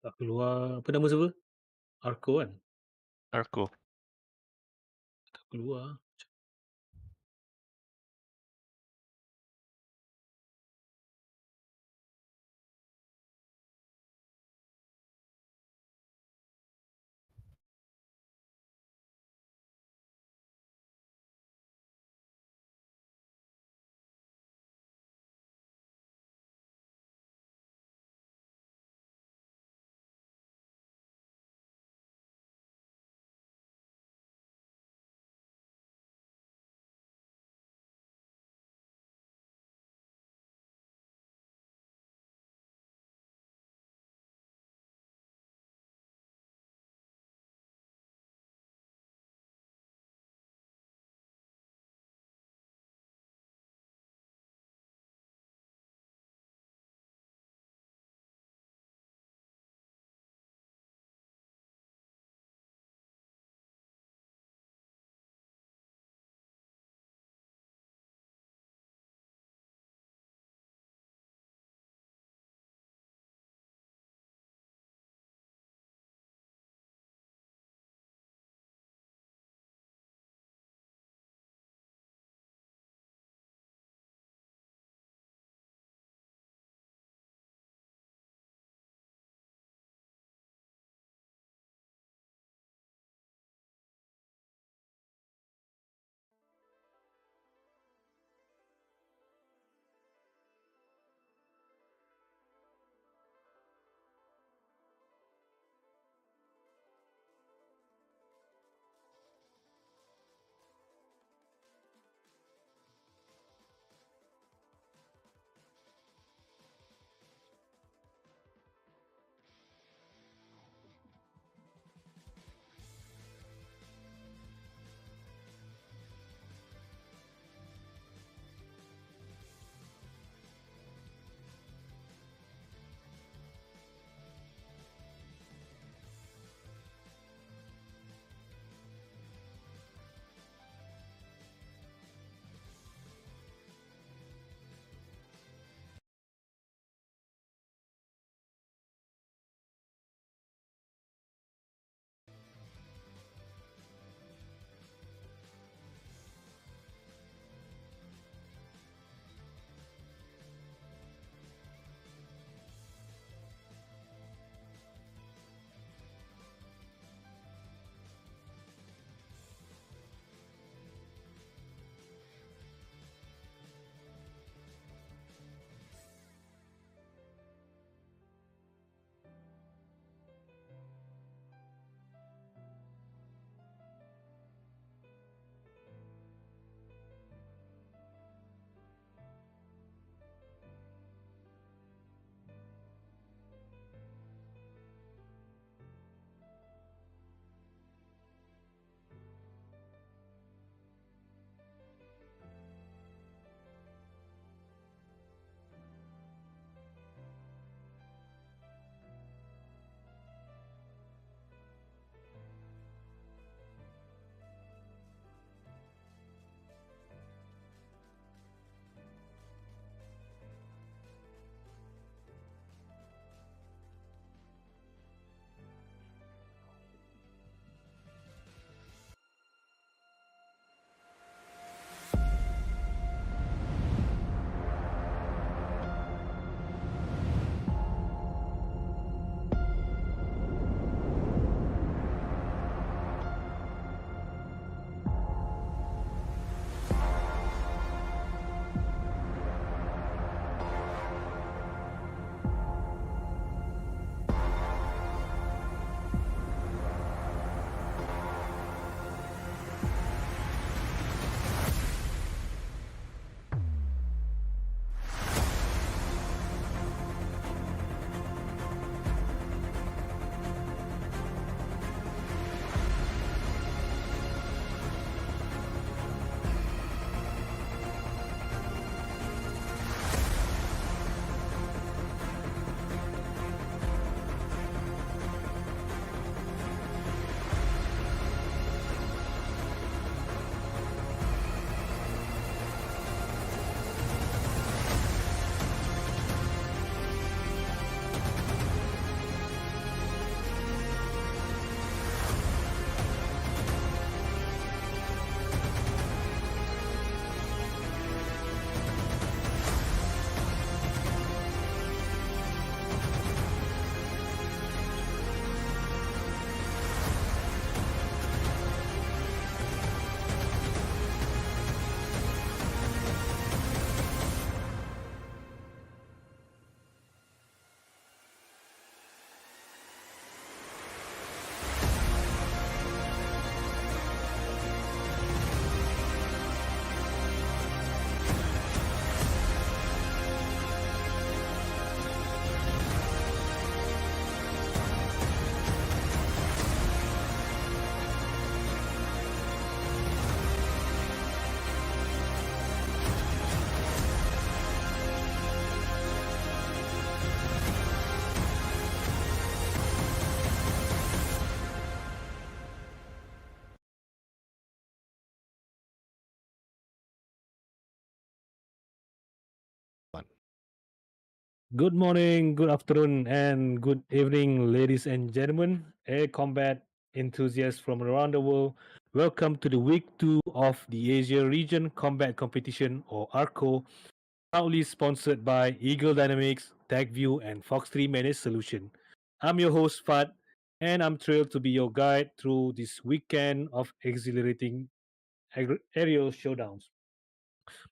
tak keluar, apa nama server? ARCCO kan? ARCCO. Tak keluar. Good morning, good afternoon, and good evening, ladies and gentlemen, air combat enthusiasts from around the world. Welcome to the week two of the Asia Region Combat Competition, or ARCCO, proudly sponsored by Eagle Dynamics, TagView, and Fox 3 Managed Solution. I'm your host, Fad, and I'm thrilled to be your guide through this weekend of exhilarating aerial showdowns.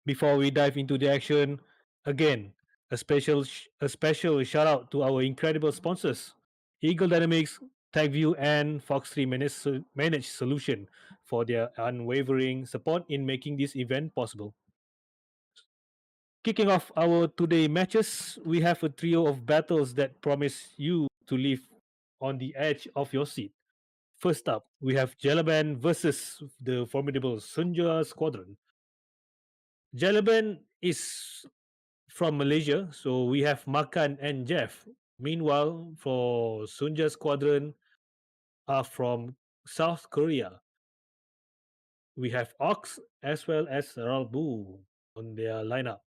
Before we dive into the action, again, a special shout out to our incredible sponsors, Eagle Dynamics, TagView, and Fox 3 Managed Solution for their unwavering support in making this event possible. Kicking off our today matches, we have a trio of battles that promise you to live on the edge of your seat. First up, we have Jalaban versus the formidable SUNJA Squadron. Jalaban is from Malaysia. So we have Makan and Jeff. Meanwhile, for Sunja Squadron are from South Korea. We have Ox as well as Ralbu on their lineup.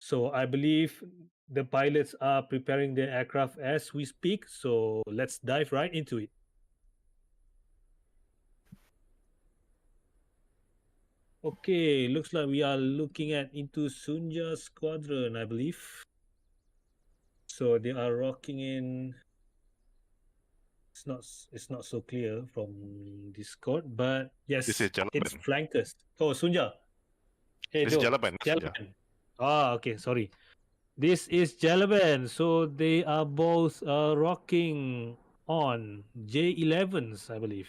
So I believe the pilots are preparing their aircraft as we speak. So let's dive right into it. Okay, looks like we are looking at into Sunja Squadron, I believe. So they are rocking in. It's not so clear from Discord, but This is yes, it's Jalaben. flankers. Oh, Sunja. Hey, This is Joe. Jalaben. Sunja. Jalaban. Ah, okay, sorry. This is Jalaban. So they are both rocking on J11s, I believe.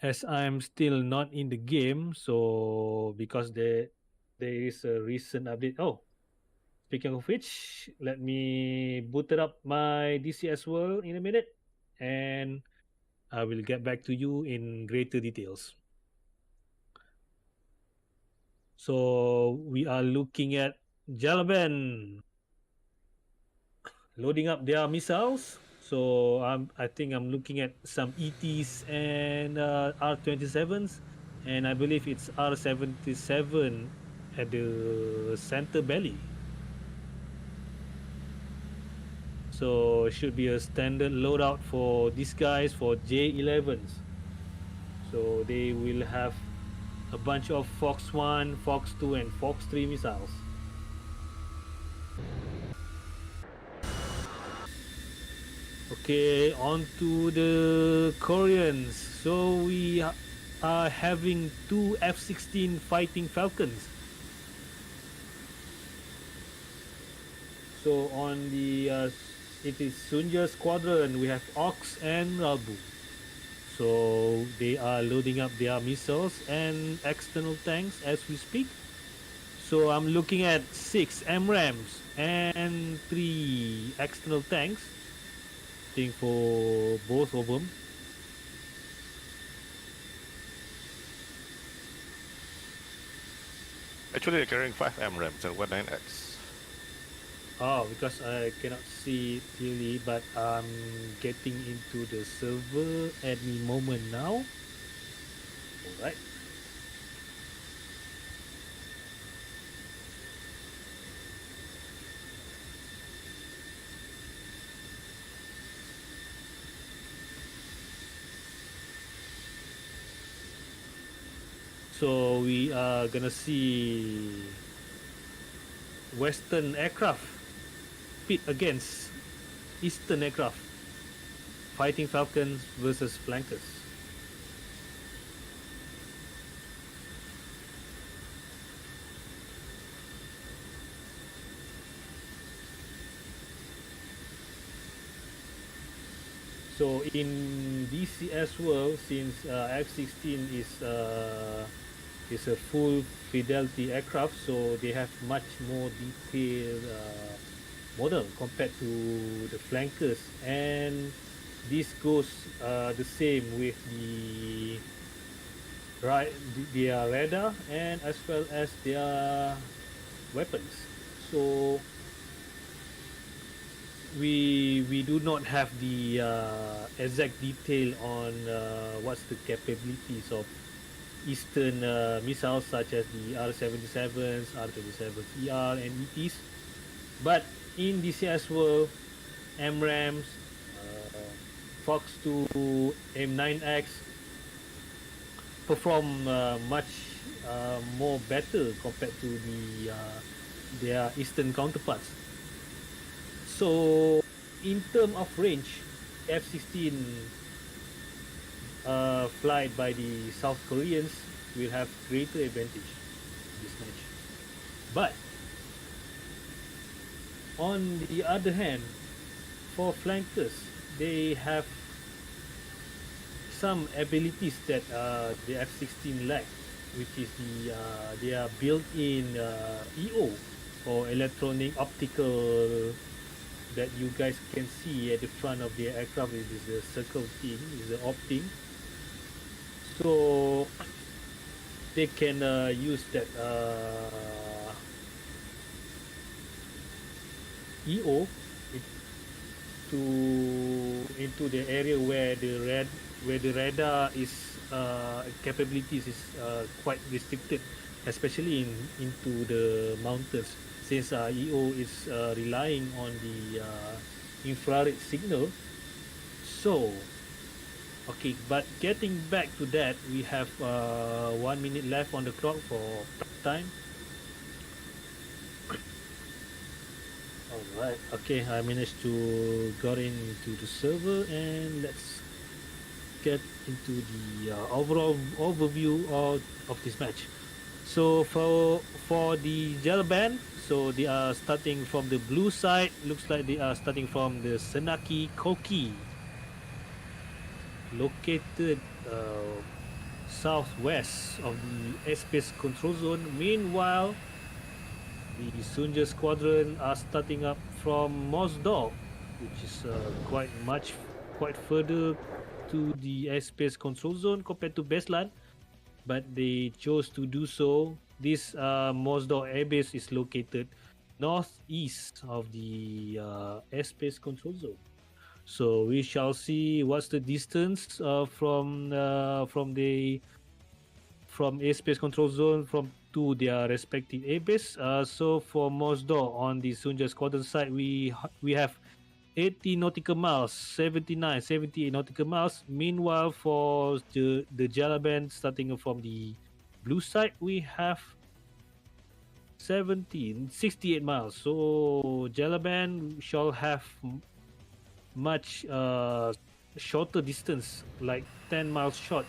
As I'm still not in the game, so because there is a recent update. Oh, speaking of which, let me boot it up my DC as well in a minute, and I will get back to you in greater details. So we are looking at Jalaben loading up their missiles. So I think I'm looking at some ETs and R27s, and I believe it's R77 at the center belly. So it should be a standard loadout for these guys for J11s. So they will have a bunch of Fox 1, Fox 2, and Fox 3 missiles. Okay, on to the Koreans. So we are having two F-16 fighting Falcons. So on the it is Sunja Squadron. We have Ox and Rabu. So they are loading up their missiles and external tanks as we speak. So I'm looking at 6 MRAMs and 3 external tanks. I think for both of them. Actually, they're carrying 5 MRAMs and 19X. Oh, because I cannot see it clearly, but I'm getting into the server any moment now. Alright. So we are gonna see Western aircraft pit against Eastern aircraft, fighting Falcons versus flankers. So in DC as well, since F-16 is a full fidelity aircraft, so they have much more detailed model compared to the flankers, and this goes the same with their radar and as well as their weapons. So we do not have the exact detail on what's the capabilities of Eastern missiles such as the R-77s, R-27ER, and ETs. But in DCS world, MRAMs, Fox 2, M9X perform much more better compared to their Eastern counterparts. So, in terms of range, F-16 flight by the South Koreans will have greater advantage in this match. But on the other hand, for flankers, they have some abilities that the F-16 lack, which is their built-in EO or electronic optical that you guys can see at the front of the aircraft. It is a circle thing, is the opting. So they can use that EO to into the area where the radar is capabilities is quite restricted, especially into the mountains, since EO is relying on the infrared signal. So, okay, but getting back to that, we have 1 minute left on the clock for time. Alright, okay, I managed to got into the server, and let's get into the overall overview of this match. So for the Jalaben, so they are starting from the blue side. Looks like they are starting from the Senaki Koki, located southwest of the airspace control zone. Meanwhile, the SUNJA Squadron are starting up from Mosdok, which is quite further to the airspace control zone compared to Beslan, but they chose to do so. This Mosdok airbase is located northeast of the airspace control zone. So we shall see what's the distance from airspace control zone to their respective airbase. So for Mosdok on the Sunja Squadron side, we have 80 nautical miles, 79, 78 nautical miles. Meanwhile, for the Jalaben starting from the blue side, we have 68 miles. So Jalaben shall have much shorter distance, like 10 miles short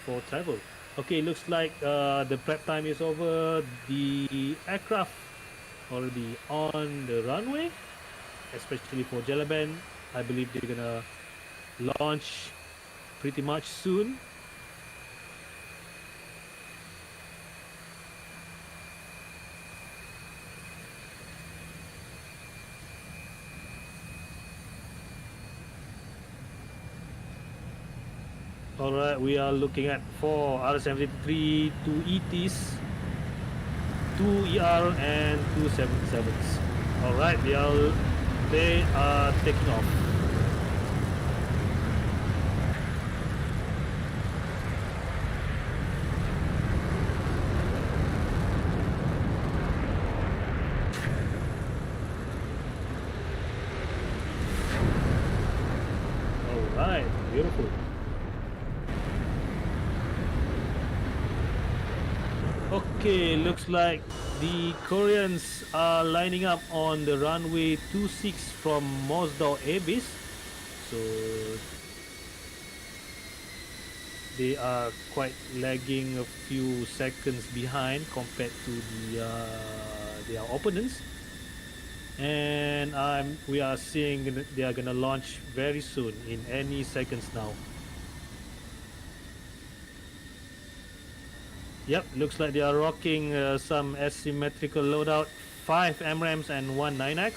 for travel. Okay, looks like the prep time is over. The aircraft already on the runway, especially for Jalaben. I believe they're gonna launch pretty much soon. Alright, we are looking at 4 R-73, 2 ETs, 2 ER, and 2 77s. Alright, they are taking off. Alright, beautiful. Okay, looks like the Koreans are lining up on the runway 26 from Mosdok Airbase. So they are quite lagging a few seconds behind compared to their opponents. And we are seeing they are gonna launch very soon, in any seconds now. Yep, looks like they are rocking some asymmetrical loadout, 5 MRAMs and 1 9X.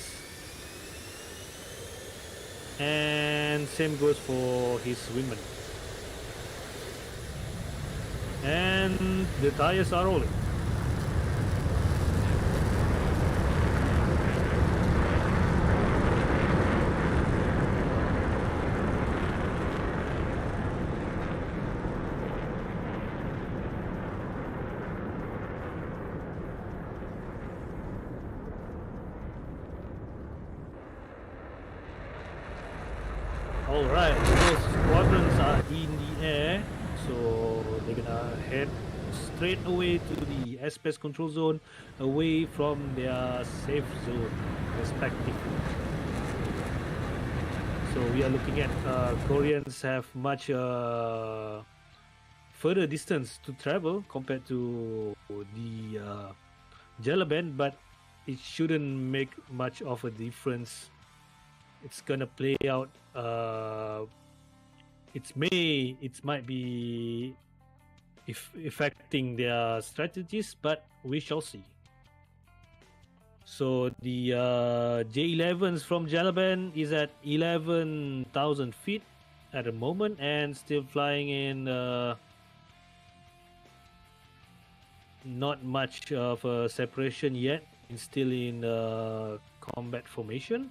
And same goes for his wingman. And the tires are rolling. Alright, those squadrons are in the air, so they're gonna head straight away to the airspace control zone, away from their safe zone, respectively. So we are looking at Koreans have much further distance to travel compared to the Jalaben, but it shouldn't make much of a difference. It's gonna play out. It might be affecting their strategies, but we shall see. So the J11s from Jalaben is at 11,000 feet at the moment and still flying in not much of a separation yet. It's still in combat formation.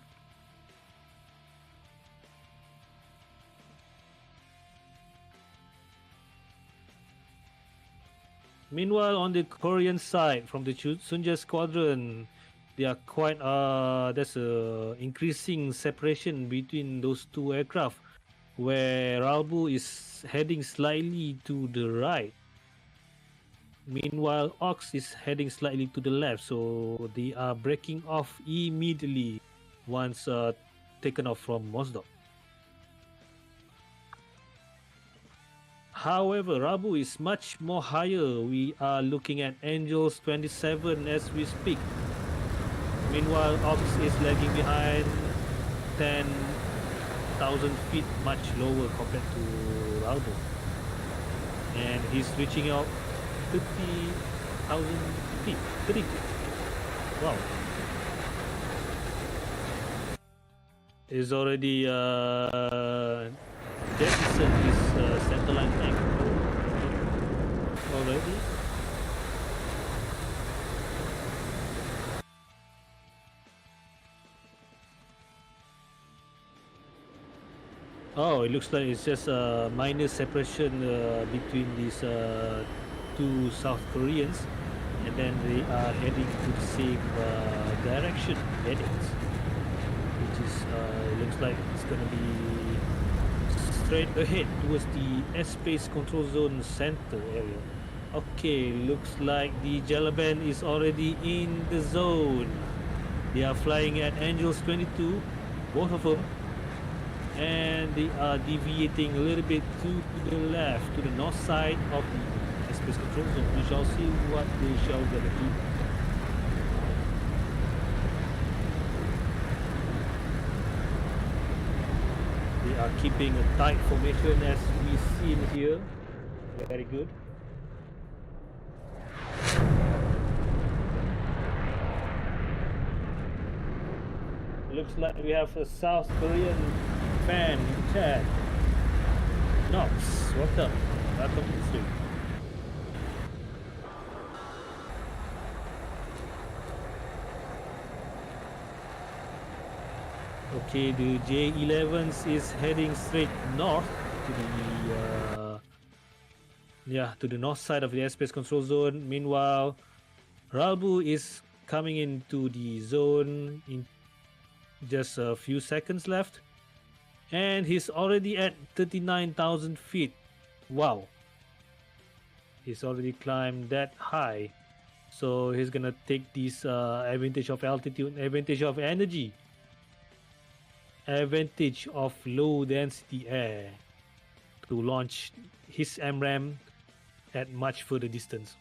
Meanwhile, on the Korean side, from the SUNJA Squadron, they are quite there's a increasing separation between those two aircraft, where Ralbu is heading slightly to the right. Meanwhile, Ox is heading slightly to the left, so they are breaking off immediately once taken off from Mosdok. However, Rabu is much more higher. We are looking at Angels 27 as we speak. Meanwhile, Ox is lagging behind 10,000 feet, much lower compared to Rabu. And he's reaching out 30,000 feet. 30. Wow. Is already jettison his centerline tank already. Oh, it looks like it's just a minor separation between these two South Koreans, and then they are heading to the same direction, headings, which is looks like it's gonna be straight ahead towards the airspace control zone center area. Okay, looks like the Jalaben is already in the zone. They are flying at Angels 22, both of them, and they are deviating a little bit to the left, to the north side of the airspace control zone. We shall see what they shall gonna do. They are keeping a tight formation as we see in here. Very good. Looks like we have a South Korean fan in chat. Nox, what's up? Welcome to the stream. Okay, the J11s is heading straight north to the to the north side of the airspace control zone. Meanwhile, Ralbu is coming into the zone in just a few seconds left, and he's already at 39,000 feet. Wow, he's already climbed that high, so he's gonna take this advantage of altitude, advantage of energy, advantage of low density air to launch his MRAM at much further distance.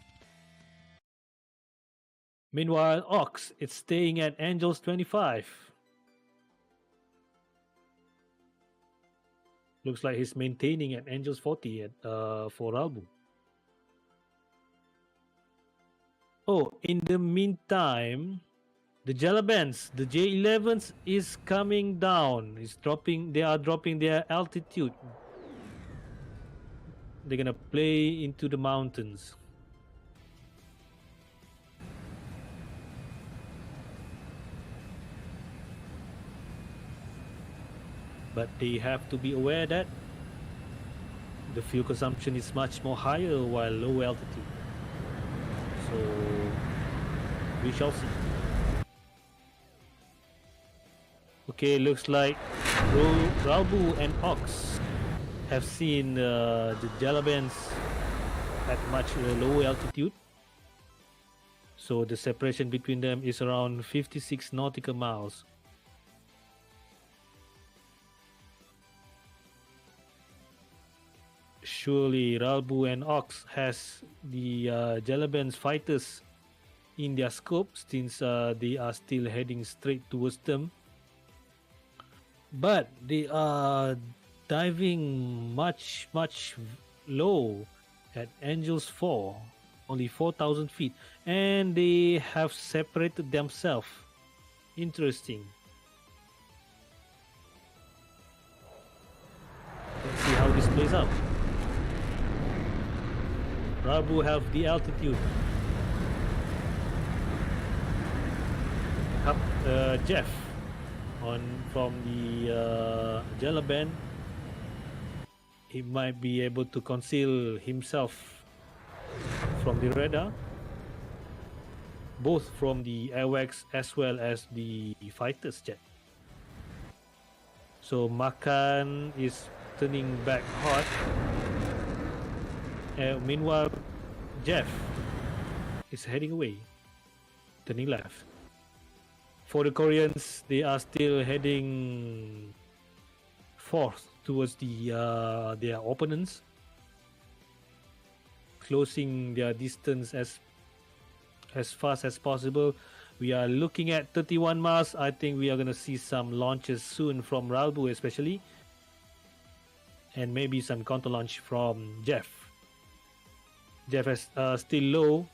Meanwhile, Ox is staying at Angels 25. Looks like he's maintaining at Angels 40 at for Ralbu. Oh, in the meantime, the Jalabans, the J11s is coming down. They are dropping their altitude. They're gonna play into the mountains. But they have to be aware that the fuel consumption is much more higher while low altitude. So we shall see. Okay, looks like Ralbu and Ox have seen the Jalabans at much lower altitude. So the separation between them is around 56 nautical miles. Surely Ralbu and Ox has the Jalaben's fighters in their scope since they are still heading straight towards them. But they are diving much low at Angels 4, only 4,000 feet, and they have separated themselves. Interesting. Let's see how this plays out. Rabu have the altitude. Jeff from the Jalaben, he might be able to conceal himself from the radar, both from the airwax as well as the fighter's jet. So Makan is turning back hot. Meanwhile, Jeff is heading away, turning left. For the Koreans, they are still heading forth towards their opponents, closing their distance as fast as possible. We are looking at 31 miles. I think we are going to see some launches soon from Ralbu especially, and maybe some counter launch from Jeff. Jeff is still low,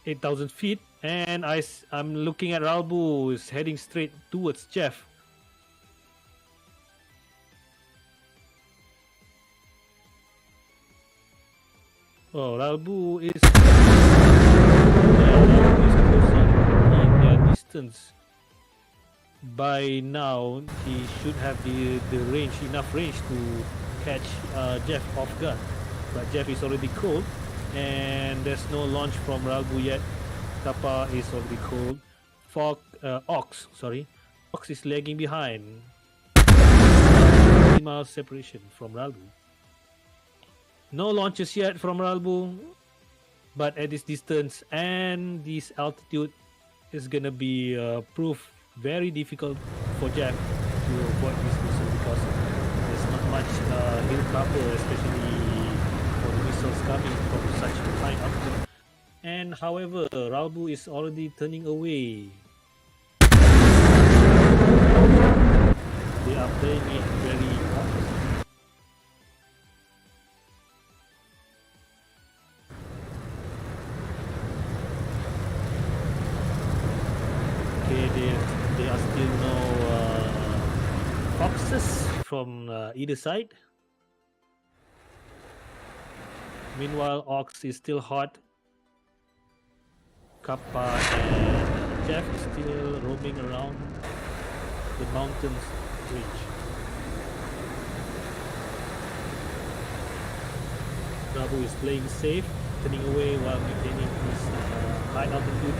8,000 feet, and I'm looking at Ralbu is heading straight towards Jeff. Oh, Ralbu is closing in their distance. By now, he should have enough range to catch Jeff off guard. But Jeff is already cold, and there's no launch from Ralbu yet. Kappa is already cold. Ox is lagging behind. 3 miles separation from Ralbu. No launches yet from Ralbu, but at this distance and this altitude is gonna be proof very difficult for Jeff to avoid this missile because there's not much hill cover, especially for the missiles coming from such high altitude. And however, Ralbu is already turning away. They are playing it very opposite. Okay, there are still no foxes from either side. Meanwhile, Ox is still hot. Kappa and Jeff is still roaming around the mountains ridge. Rabu is playing safe, turning away while maintaining his high altitude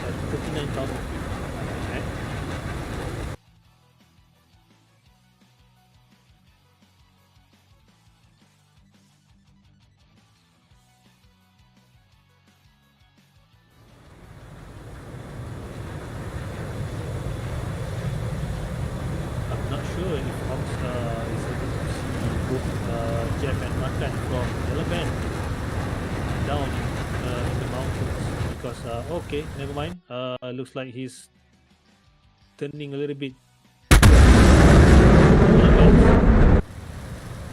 at 39,000 feet. Okay. I'm not sure if Ox is able to see both Jeff and Makan from Jalaben down in the mountains because okay, never mind. Looks like he's turning a little bit,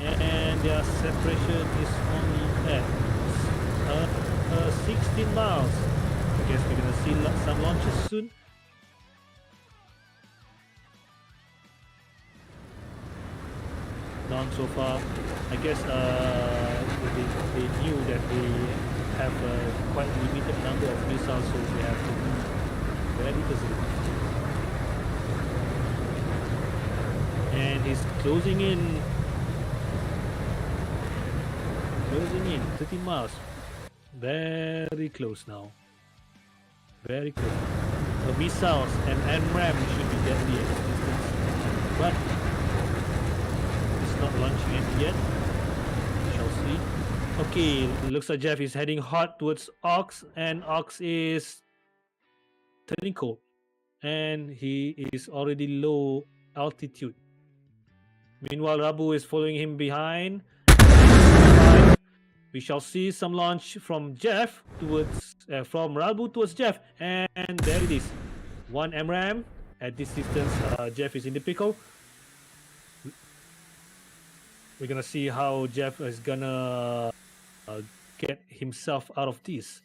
and their separation is only at 16 miles. I guess we're gonna see some launches soon. None so far. I guess they knew that they have a quite limited number of missiles, so they have to be very positive. And he's closing in 13 miles. Very close now. Very close. missiles and AMRAM should be deadly at this distance, but it's not launching it yet. We shall see. Okay, looks like Jeff is heading hard towards Ox, and Ox is turning cold, and he is already low altitude. Meanwhile, Rabu is following him behind. We shall see some launch from Jeff towards from Rabu towards Jeff, and there it is. One MRAM at this distance. Jeff is in the pickle. We're gonna see how Jeff is gonna get himself out of this.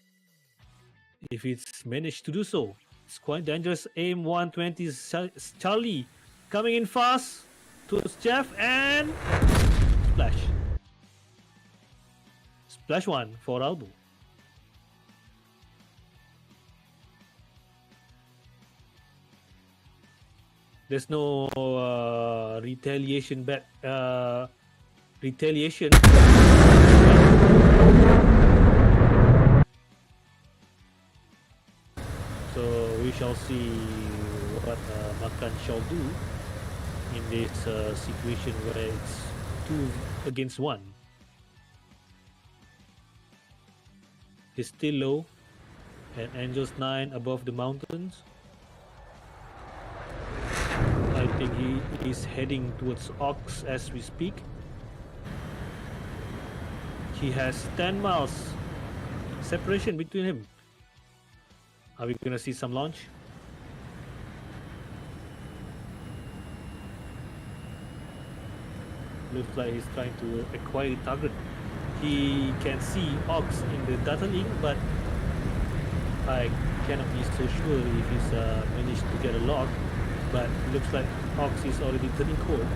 If it's managed to do so, it's quite dangerous. Aim 120 Charlie coming in fast towards Jeff and splash. Splash one for Albu. There's no retaliation back. Retaliation. So we shall see what Makan shall do in this situation where it's 2 against 1. He's still low at Angels 9 above the mountains. I think he is heading towards Ox as we speak. He has 10 miles separation between him. Are we gonna see some launch? Looks like he's trying to acquire the target. He can see Ox in the data link, but I cannot be so sure if he's managed to get a log. But it looks like Ox is already turning cold.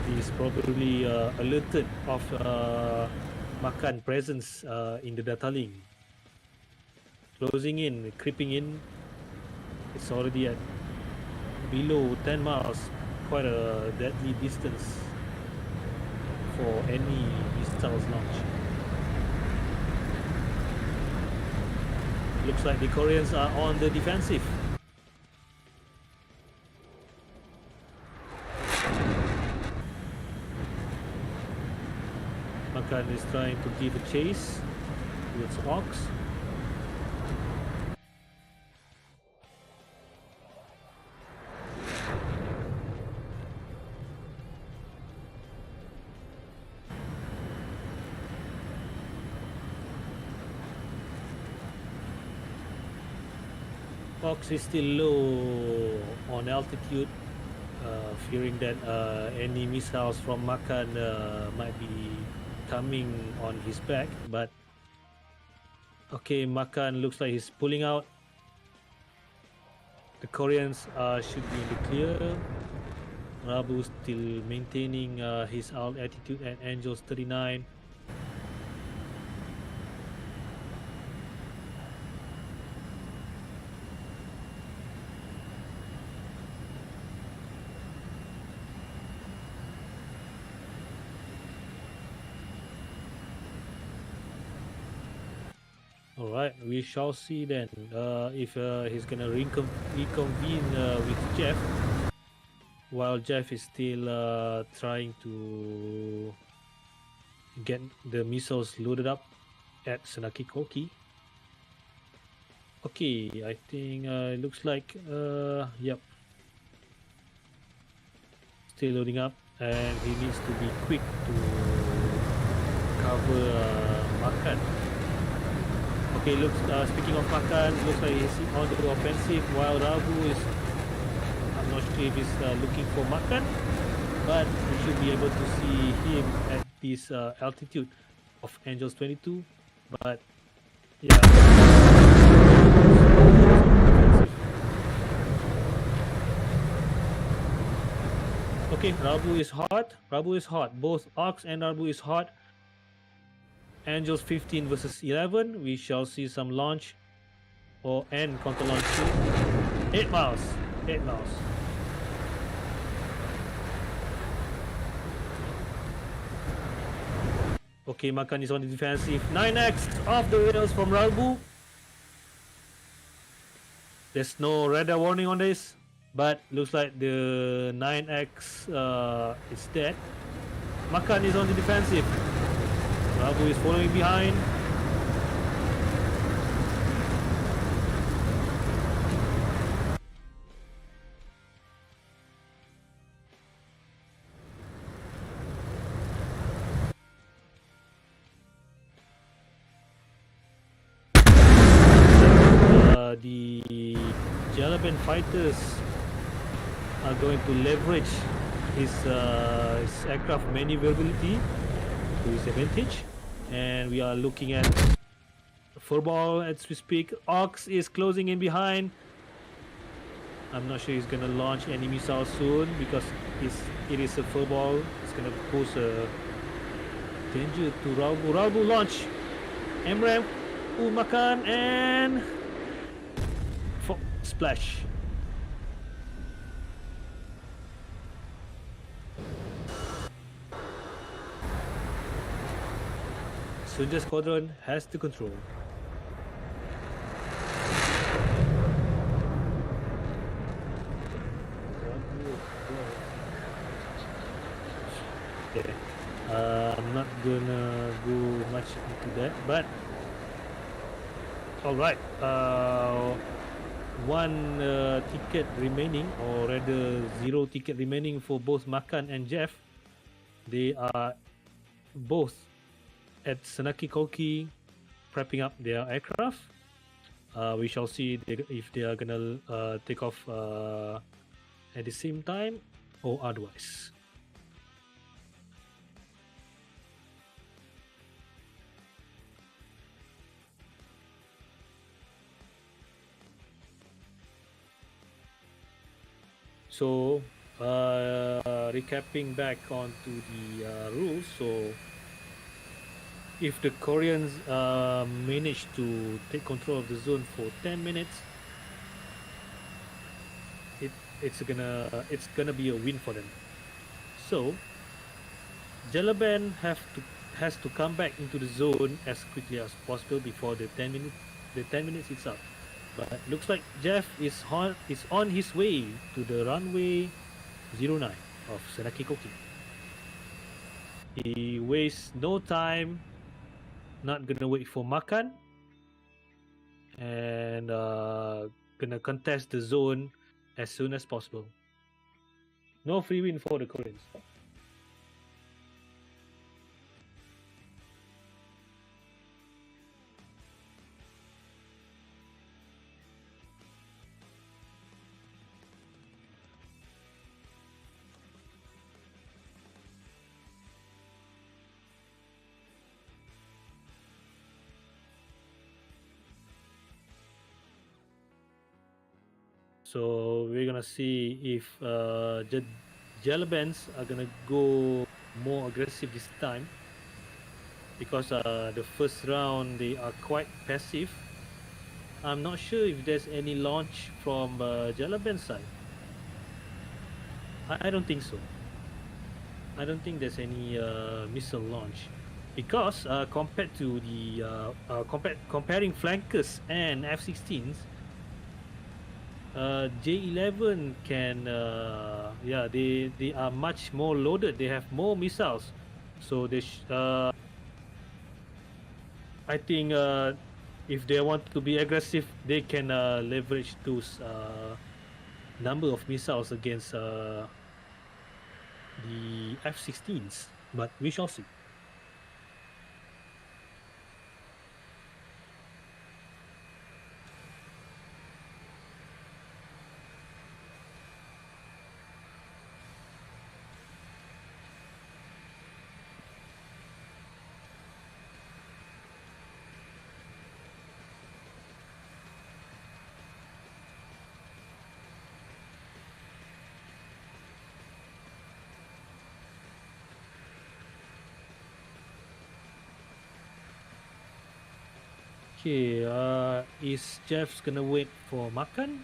He's probably alerted of Makan presence in the data link. Closing in, creeping in. It's already at below 10 miles, quite a deadly distance for any missiles launch. Looks like the Koreans are on the defensive. Makan is trying to give a chase towards Ox. Ox is still low on altitude, fearing that any missiles from Makan might be coming on his back. But okay, Makan looks like he's pulling out. The Koreans should be in the clear. Rabu still maintaining his altitude at Angels 39. Alright, we shall see then if he's gonna reconvene with Jeff, while Jeff is still trying to get the missiles loaded up at Senaki Koki. Okay, I think it looks like yep, still loading up, and he needs to be quick to cover Makan. Okay, looks. Speaking of Makan, looks like he's on the offensive, while Rabu is. I'm not sure if he's looking for Makan, but we should be able to see him at this altitude of Angels 22. But yeah. Okay, Rabu is hot. Rabu is hot. Both Ox and Rabu is hot. Angels 15 versus 11. We shall see some launch and counter launch too. 8 miles. 8 miles. Okay, Makan is on the defensive. 9x off the rails from Rabu. There's no radar warning on this, but looks like the 9X is dead. Makan is on the defensive. Rabu is following behind. The Jalaben fighters are going to leverage his aircraft maneuverability to his advantage, and we are looking at furball as we speak. Ox is closing in behind. I'm not sure he's gonna launch any missile soon because it is a furball. It's gonna pose a danger to Rabu. Rabu launch. MRAM, Makan, and splash. SUNJA Sqn has the control. Okay. I'm not gonna go much into that, but all right. One ticket remaining, or rather 0 ticket remaining for both Makan and Jeff. They are both at Senaki Koki prepping up their aircraft. We shall see if they are gonna take off at the same time or otherwise. So, recapping back onto the rules. So, if the Koreans manage to take control of the zone for 10 minutes, it's gonna be a win for them. So, Jalaben has to come back into the zone as quickly as possible before the 10 minutes is up. But looks like Jeff is on his way to the runway 09 of Senaki Koki. He wastes no time, not gonna wait for Makan, and gonna contest the zone as soon as possible. No free win for the Koreans. So we're gonna see if Jalabans are gonna go more aggressive this time, because the first round they are quite passive. I'm not sure if there's any launch from Jalaban side. I don't think so. I don't think there's any missile launch, because compared to the comparing flankers and F-16s, J11 can they are much more loaded. They have more missiles, so they I think if they want to be aggressive, they can leverage those number of missiles against the F-16s, but we shall see. Okay, is Jeff's gonna wait for Makan?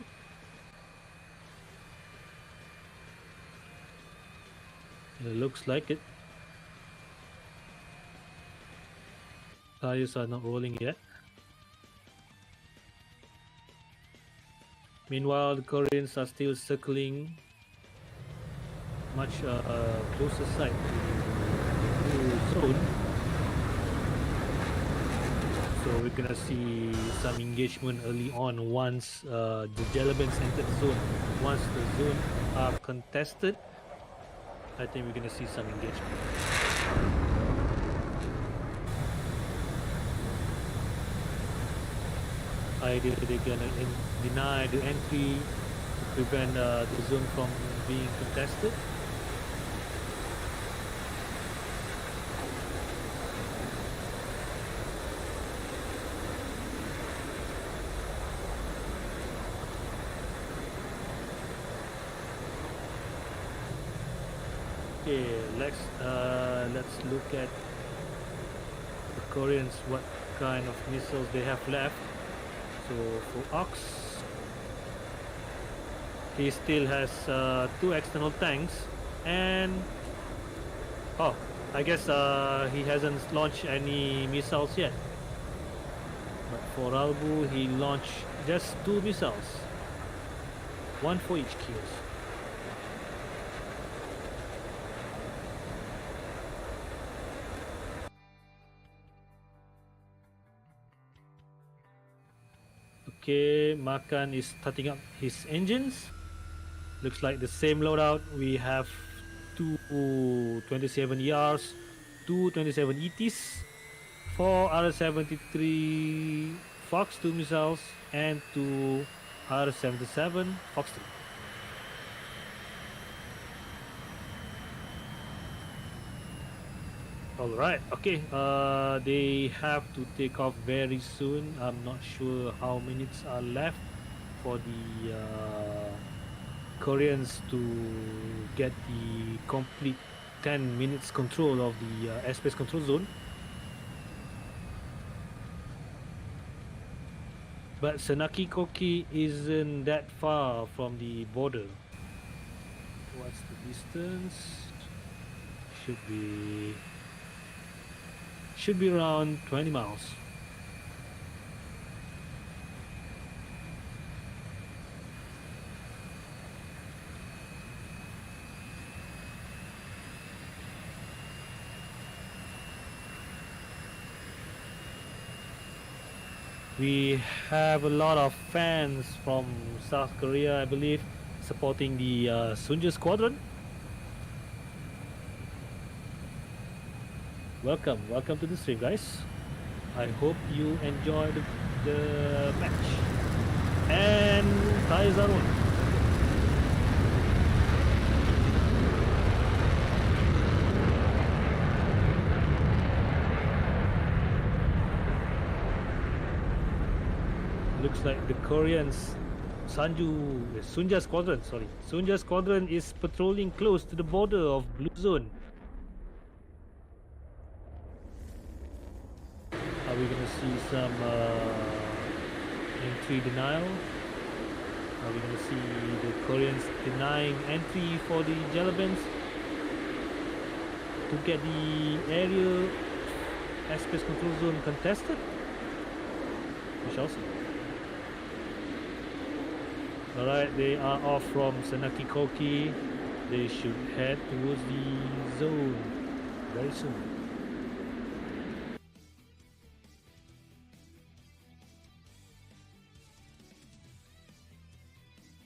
It looks like it. Tires are not rolling yet. Meanwhile, the Koreans are still circling much closer side to zone. So we're gonna see some engagement early on once the Jalabans entered the zone. Once the zone are contested, I think we're gonna see some engagement. Either they're gonna deny the entry to prevent the zone from being contested. Okay, let's look at the Koreans, what kind of missiles they have left. So for Ox, he still has 2 external tanks, and I guess he hasn't launched any missiles yet. But for Albu, he launched just 2 missiles, 1 for each kills. Okay, Makan is starting up his engines. Looks like the same loadout. We have 2 27 ERs, 2 27 ETs, 4 R-73 Fox 2 missiles, and 2 R-77 Fox 2. Alright, okay, they have to take off very soon. I'm not sure how minutes are left for the Koreans to get the complete 10 minutes control of the airspace control zone. But Senaki Koki isn't that far from the border. What's the distance? Should be around 20 miles. We have a lot of fans from South Korea, I believe, supporting the SUNJA Squadron. Welcome to the stream, guys. I hope you enjoy the match. And tires are on. Looks like the Koreans, SUNJA Squadron is patrolling close to the border of Blue Zone. Are we gonna see some entry denial? Are we gonna see the Koreans denying entry for the Jalabans to get the area airspace control zone contested? We shall see. Alright, they are off from Senaki Koki. They should head towards the zone very soon.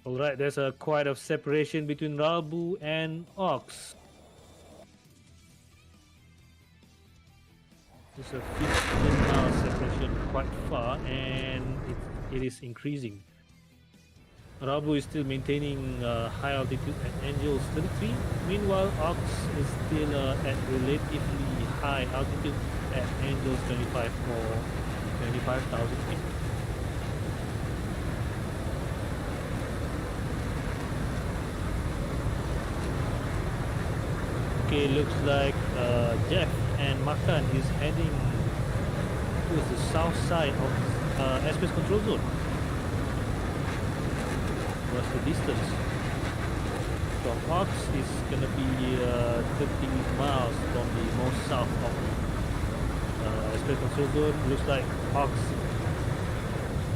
Alright, there's a quite of separation between Ralbu and Ox. There's a 15-mile separation quite far, and it is increasing. Ralbu is still maintaining high altitude at Angels 33. Meanwhile, Ox is still at relatively high altitude at Angels 25 or 25,000 feet. Okay, looks like Jeff and Makan is heading towards the south side of airspace control zone. What's the distance? From Ox is gonna be 30 miles from the most south of the airspace control zone. Looks like Ox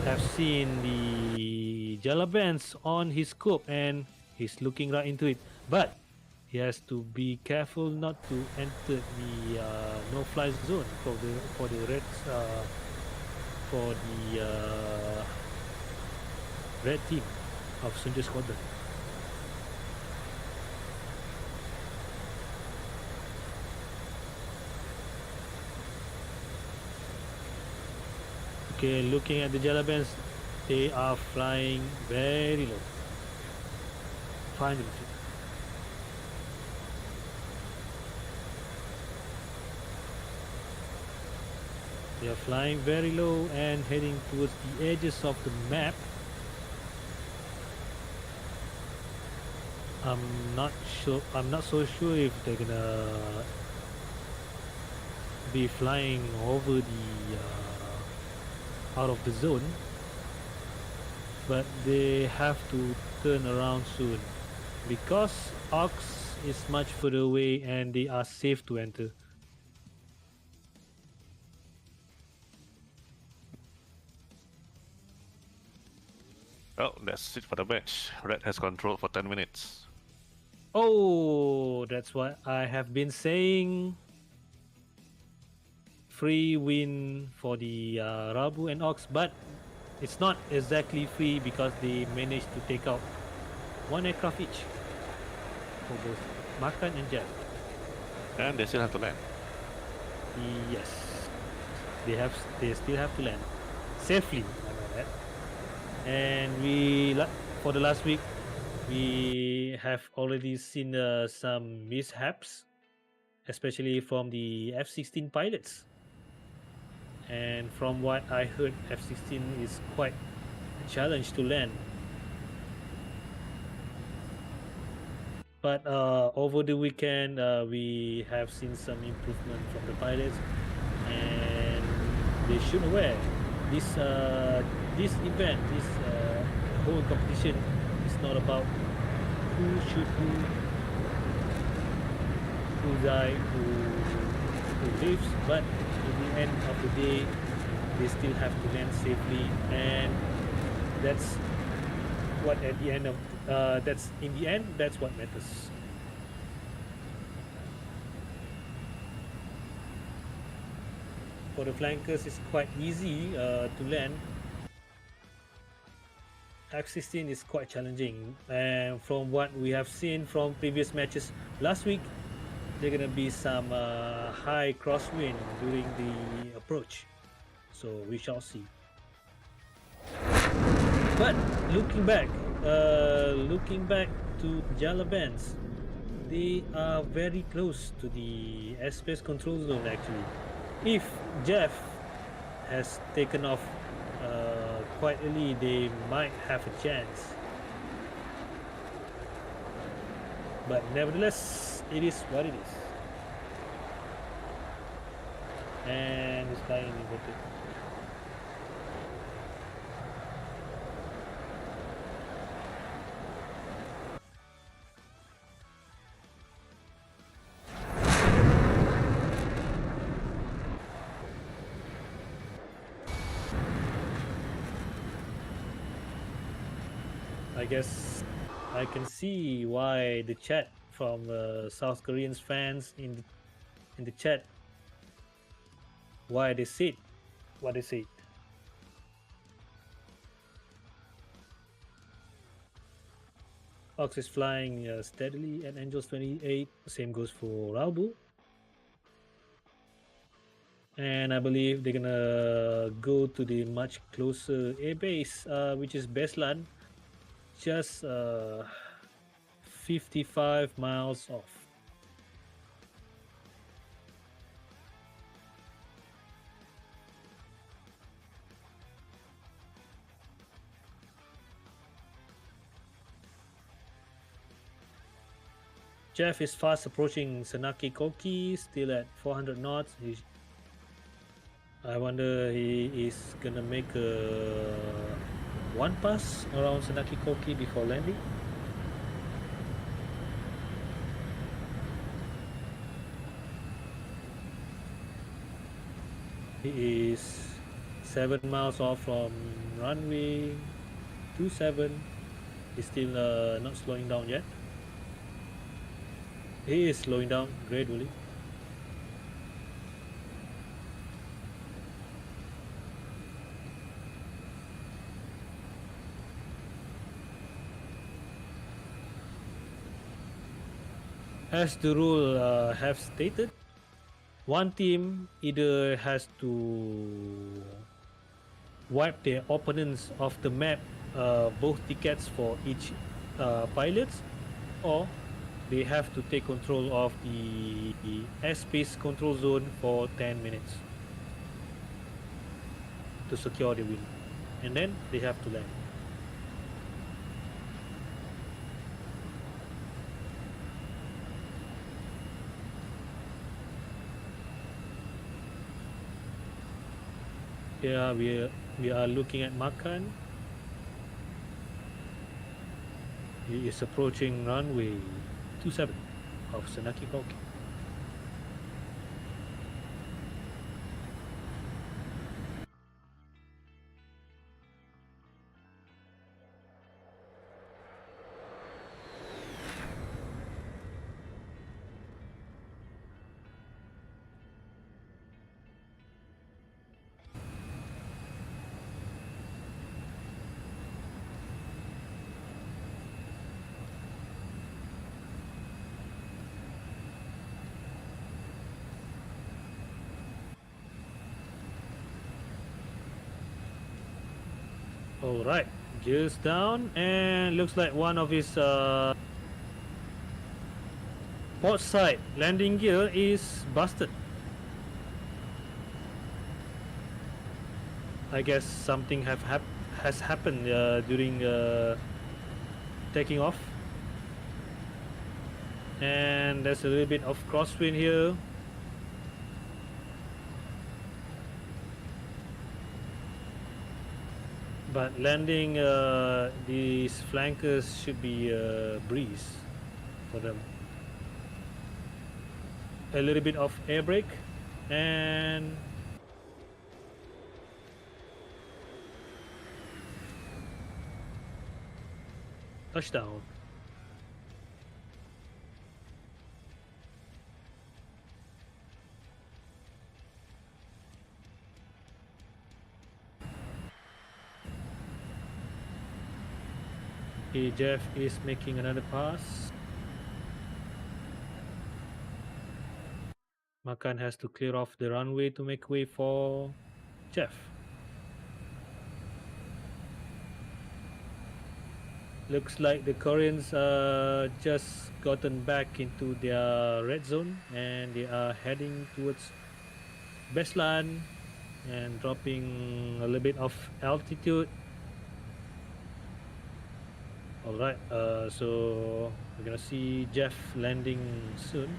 have seen the Jalabens on his scope, and he's looking right into it. But he has to be careful not to enter the no-fly zone for the Reds for the red team of SUNJA Sqn. Okay, looking at the Jalabens, they are flying very low. Finally. They are flying very low and heading towards the edges of the map. I'm not so sure if they're gonna be flying over the out of the zone, but they have to turn around soon because ARCCO is much further away and they are safe to enter. Well, that's it for the match. Red has control for 10 minutes. Oh, that's what I have been saying. Free win for the Rabu and Ox, but it's not exactly free because they managed to take out one aircraft each for both Makan and Jeff. And they still have to land. Yes, they still have to land safely. I know that. And for the last week, we have already seen some mishaps, especially from the F-16 pilots. And from what I heard, F-16 is quite a challenge to land. But over the weekend, we have seen some improvement from the pilots, and they should aware this event, this whole competition is not about who die, who lives, but in the end of the day, they still have to land safely, and that's what at the end of that's what matters. For the flankers, it's quite easy to land. F-16 is quite challenging, and from what we have seen from previous matches last week, there are gonna be some high crosswind during the approach, so we shall see. But looking back to Jalabens, they are very close to the airspace control zone actually. If Jeff has taken off quite early, they might have a chance. But nevertheless, it is what it is. And it's flying inverted. I guess I can see why the chat from South Korean fans in the chat, why they said what they said. Ox is flying steadily at Angels 28. Same goes for Raubu. And I believe they're gonna go to the much closer airbase, which is Beslan, just 55 miles off. Jeff is fast approaching Sanaki Koki, still at 400 knots. I wonder he is gonna make a one pass around Sanaki Koki before landing. He is 7 miles off from runway 27 is still not slowing down yet. He is slowing down gradually. As the rule have stated, one team either has to wipe their opponents off the map, both tickets for each pilots, or they have to take control of the airspace control zone for 10 minutes to secure the win, and then they have to land. Yeah, we are looking at Makan. He is approaching runway 27 of Senaki Koki. All right, gears down, and looks like one of his port side landing gear is busted. I guess something has happened during taking off, and there's a little bit of crosswind here. But landing these flankers should be a breeze for them. A little bit of air brake and touchdown. Jeff is making another pass. Makan has to clear off the runway to make way for Jeff. Looks like the Koreans just gotten back into their red zone and they are heading towards baseline and dropping a little bit of altitude. All right, so we're gonna see Jeff landing soon.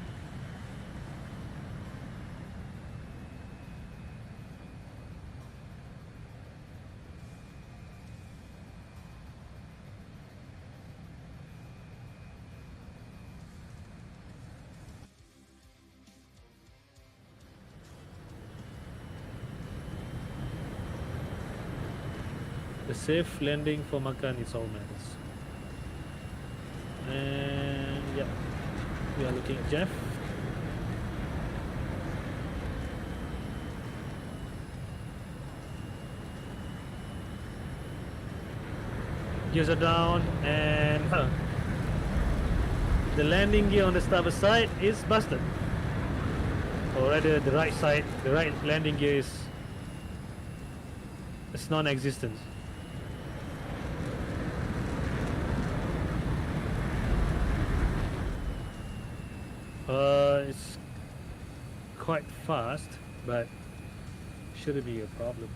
The safe landing for Makan is all matters. And yeah, we are looking at Jeff. Gears are down, and the landing gear on the starboard side is busted. Or rather, the right side, the right landing gear is non-existent. It's quite fast, but shouldn't be a problem.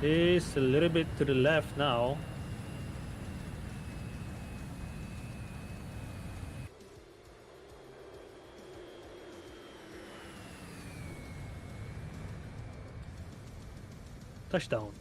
Is a little bit to the left now. Touchdown.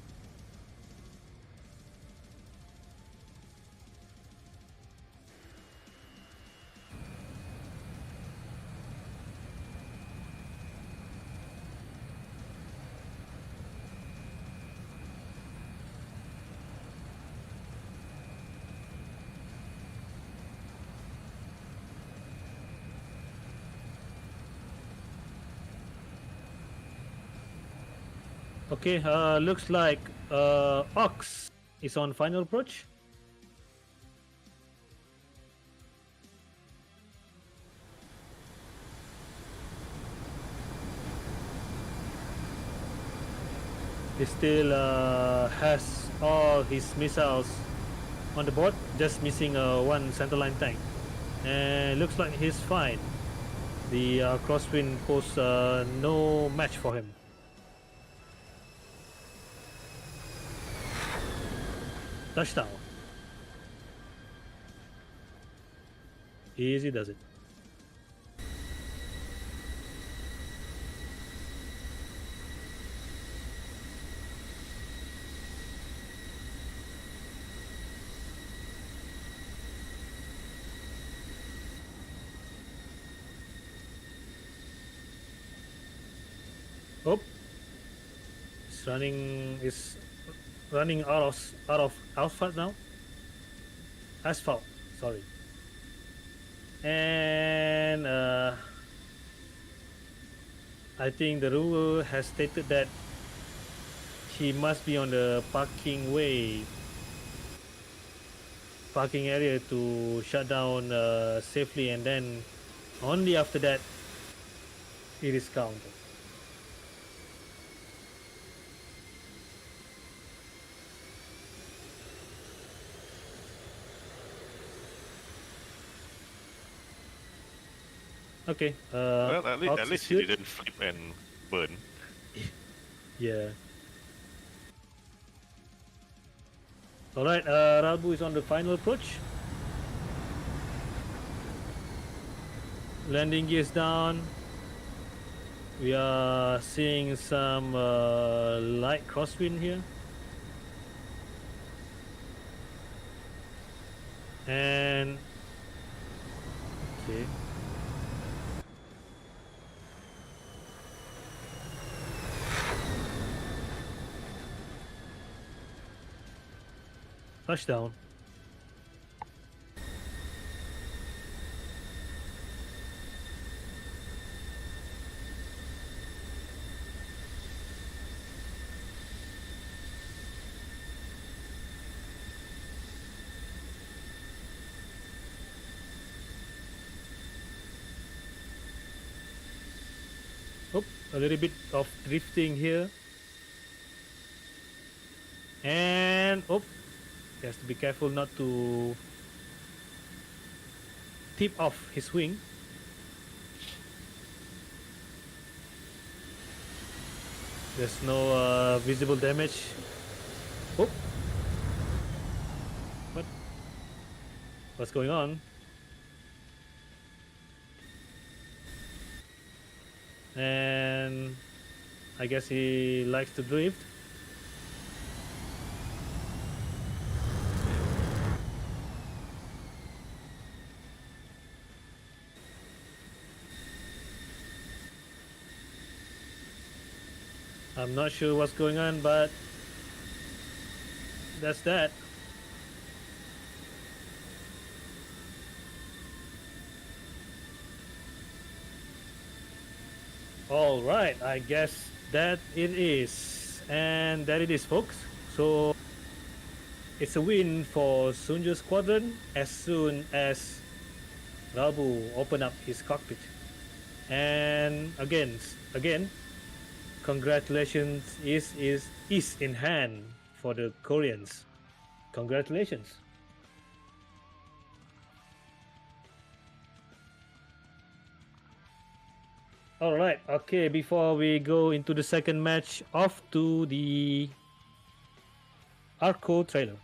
Okay, looks like Ox is on final approach. He still has all his missiles on the board, just missing one centerline tank. And looks like he's fine. The crosswind poses no match for him. Touchdown. Easy does it. Oh, it's running out of asphalt now. Asphalt, sorry. And I think the rule has stated that he must be on the parking area to shut down safely, and then only after that it is counted. Okay. Well, at Ox least is he good. didn't flip and burn. Yeah. All right. Ralbu is on the final approach. Landing gears down. We are seeing some light crosswind here. And okay. Touchdown. Oh, a little bit of drifting here. And oh, he has to be careful not to tip off his wing. There's no visible damage. Oh, what's going on? And I guess he likes to drift. I'm not sure what's going on, but that's that. All right, I guess that it is. And that it is, folks. So it's a win for SUNJA Squadron as soon as Rabu opened up his cockpit. And again, congratulations is in hand for the Koreans. Congratulations. All right. Okay. Before we go into the second match, off to the ARCCO trailer.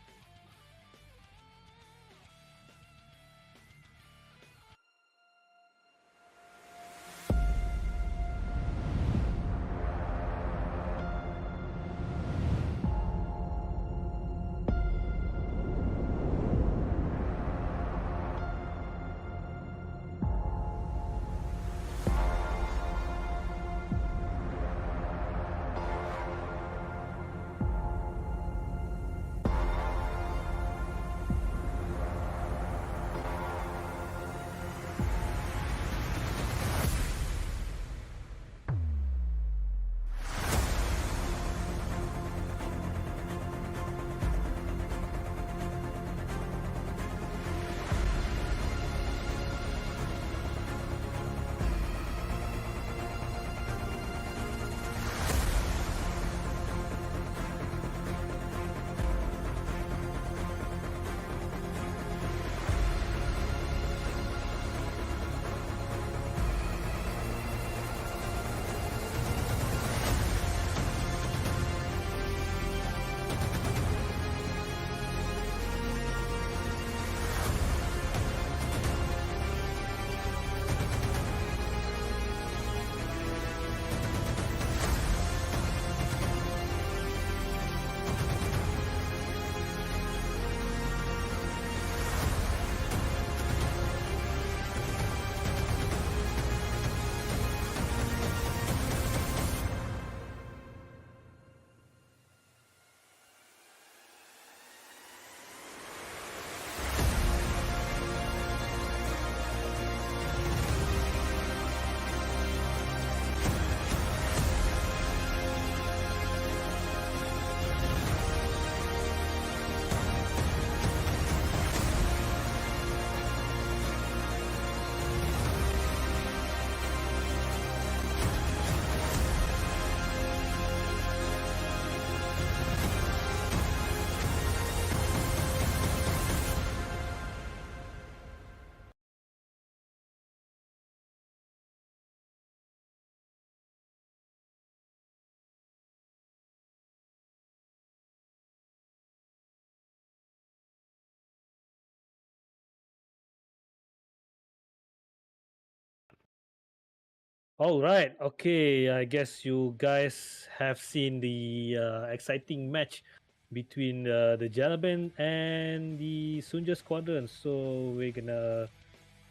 All right. Okay. I guess you guys have seen the exciting match between the Jalaben and the SUNJA Squadron. So we're gonna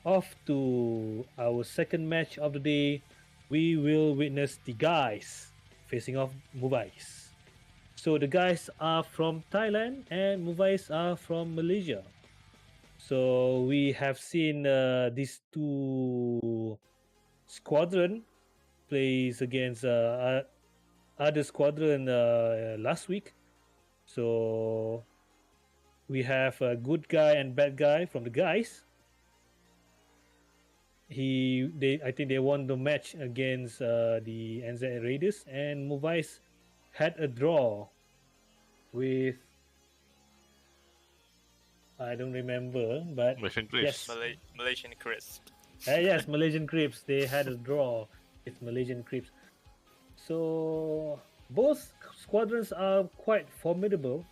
off to our second match of the day. We will witness the guys facing off Muvais. So the guys are from Thailand and Muvais are from Malaysia. So we have seen these two squadron plays against other squadron last week. So we have a good guy and bad guy from the guys. I think they won the match against the NZ Raiders, and Muvais had a draw with, I don't remember, but Mission yes, Clips. Malaysian crisp. yes, Malaysian Crips. They had a draw with Malaysian Crips. So both squadrons are quite formidable,